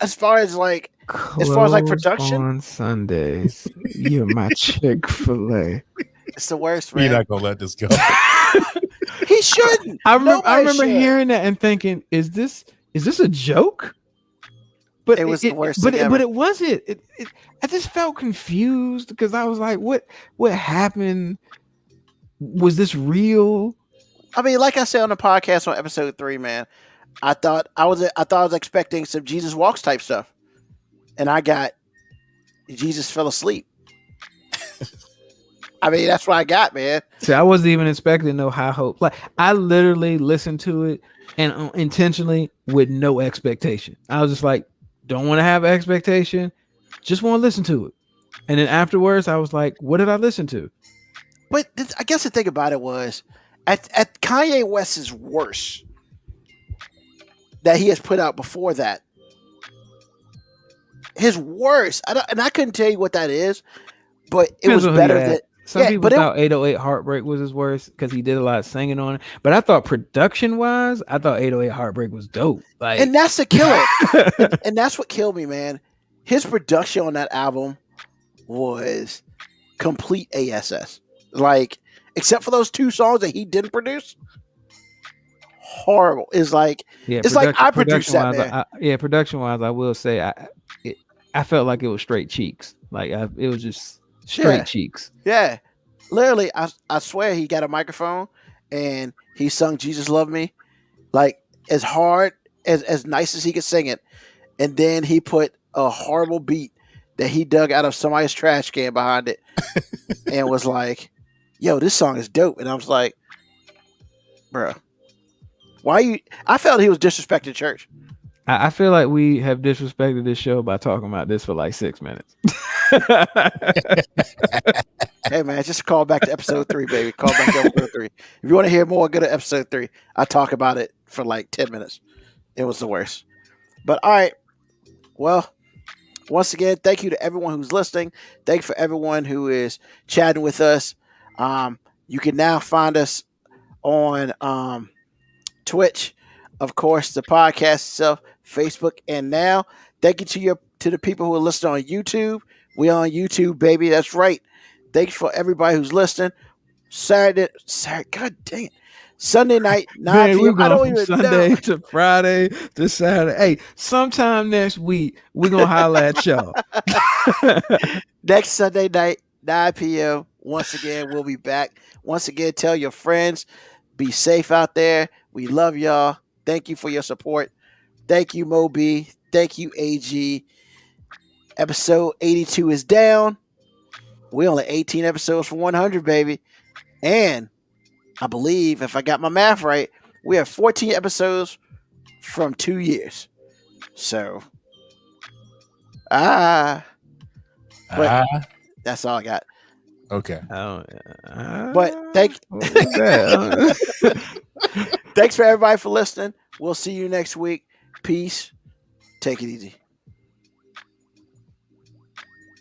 as far as like production. On Sundays. You're my Chick-fil-A. It's the worst, man. You're not gonna let this go. He shouldn't. I remember hearing that and thinking, is this a joke? But it was the worst. But it wasn't. I just felt confused because I was like, what happened? Was this real? I mean, like I said on the podcast on episode 3, man, I thought I was expecting some Jesus Walks type stuff, and I got Jesus Fell Asleep. I mean, that's what I got, man. See, I wasn't even expecting no high hope. Like I literally listened to it and intentionally with no expectation. I was just like, don't want to have expectation, just want to listen to it. And then afterwards, I was like, what did I listen to? But I guess the thing about it was, at Kanye West's worst that he has put out before that, his worst, I couldn't tell you what that is, but it was better than. Some people thought 808 Heartbreak was his worst because he did a lot of singing on it. But I thought production-wise, 808 Heartbreak was dope. Like, and that's the killer. and that's what killed me, man. His production on that album was complete ASS. Like, except for those 2 songs that he didn't produce, horrible. It's like, it's like I produced that, man. Production-wise, I will say I felt like it was straight cheeks. Like, it was just straight cheeks. Yeah. Literally, I swear he got a microphone and he sung Jesus Love Me like as hard, as nice as he could sing it. And then he put a horrible beat that he dug out of somebody's trash can behind it and was like, yo, this song is dope. And I was like, bro, why you? I felt he was disrespecting church. I feel like we have disrespected this show by talking about this for like 6 minutes. Hey man, just call back to episode 3, baby. Call back to episode 3. If you want to hear more, go to episode 3. I talk about it for like 10 minutes. It was the worst. But all right. Well, once again, thank you to everyone who's listening. Thank you for everyone who is chatting with us. You can now find us on Twitch, of course, the podcast itself, Facebook, and now thank you to the people who are listening on YouTube. We on YouTube, baby. That's right. Thanks for everybody who's listening. Saturday, God dang it. Sunday night, 9 Man, p.m. we've I gone don't from even know. Sunday to Friday to Saturday. Hey, sometime next week we're gonna holler at y'all. Next Sunday night, 9 p.m. Once again, we'll be back. Once again, tell your friends. Be safe out there. We love y'all. Thank you for your support. Thank you, Moby. Thank you, AG. Episode 82 is down. We only 18 episodes from 100, baby. And I believe, if I got my math right, we have 14 episodes from 2 years. So, but that's all I got. Okay. But What was that? thanks for everybody for listening. We'll see you next week. Peace. Take it easy.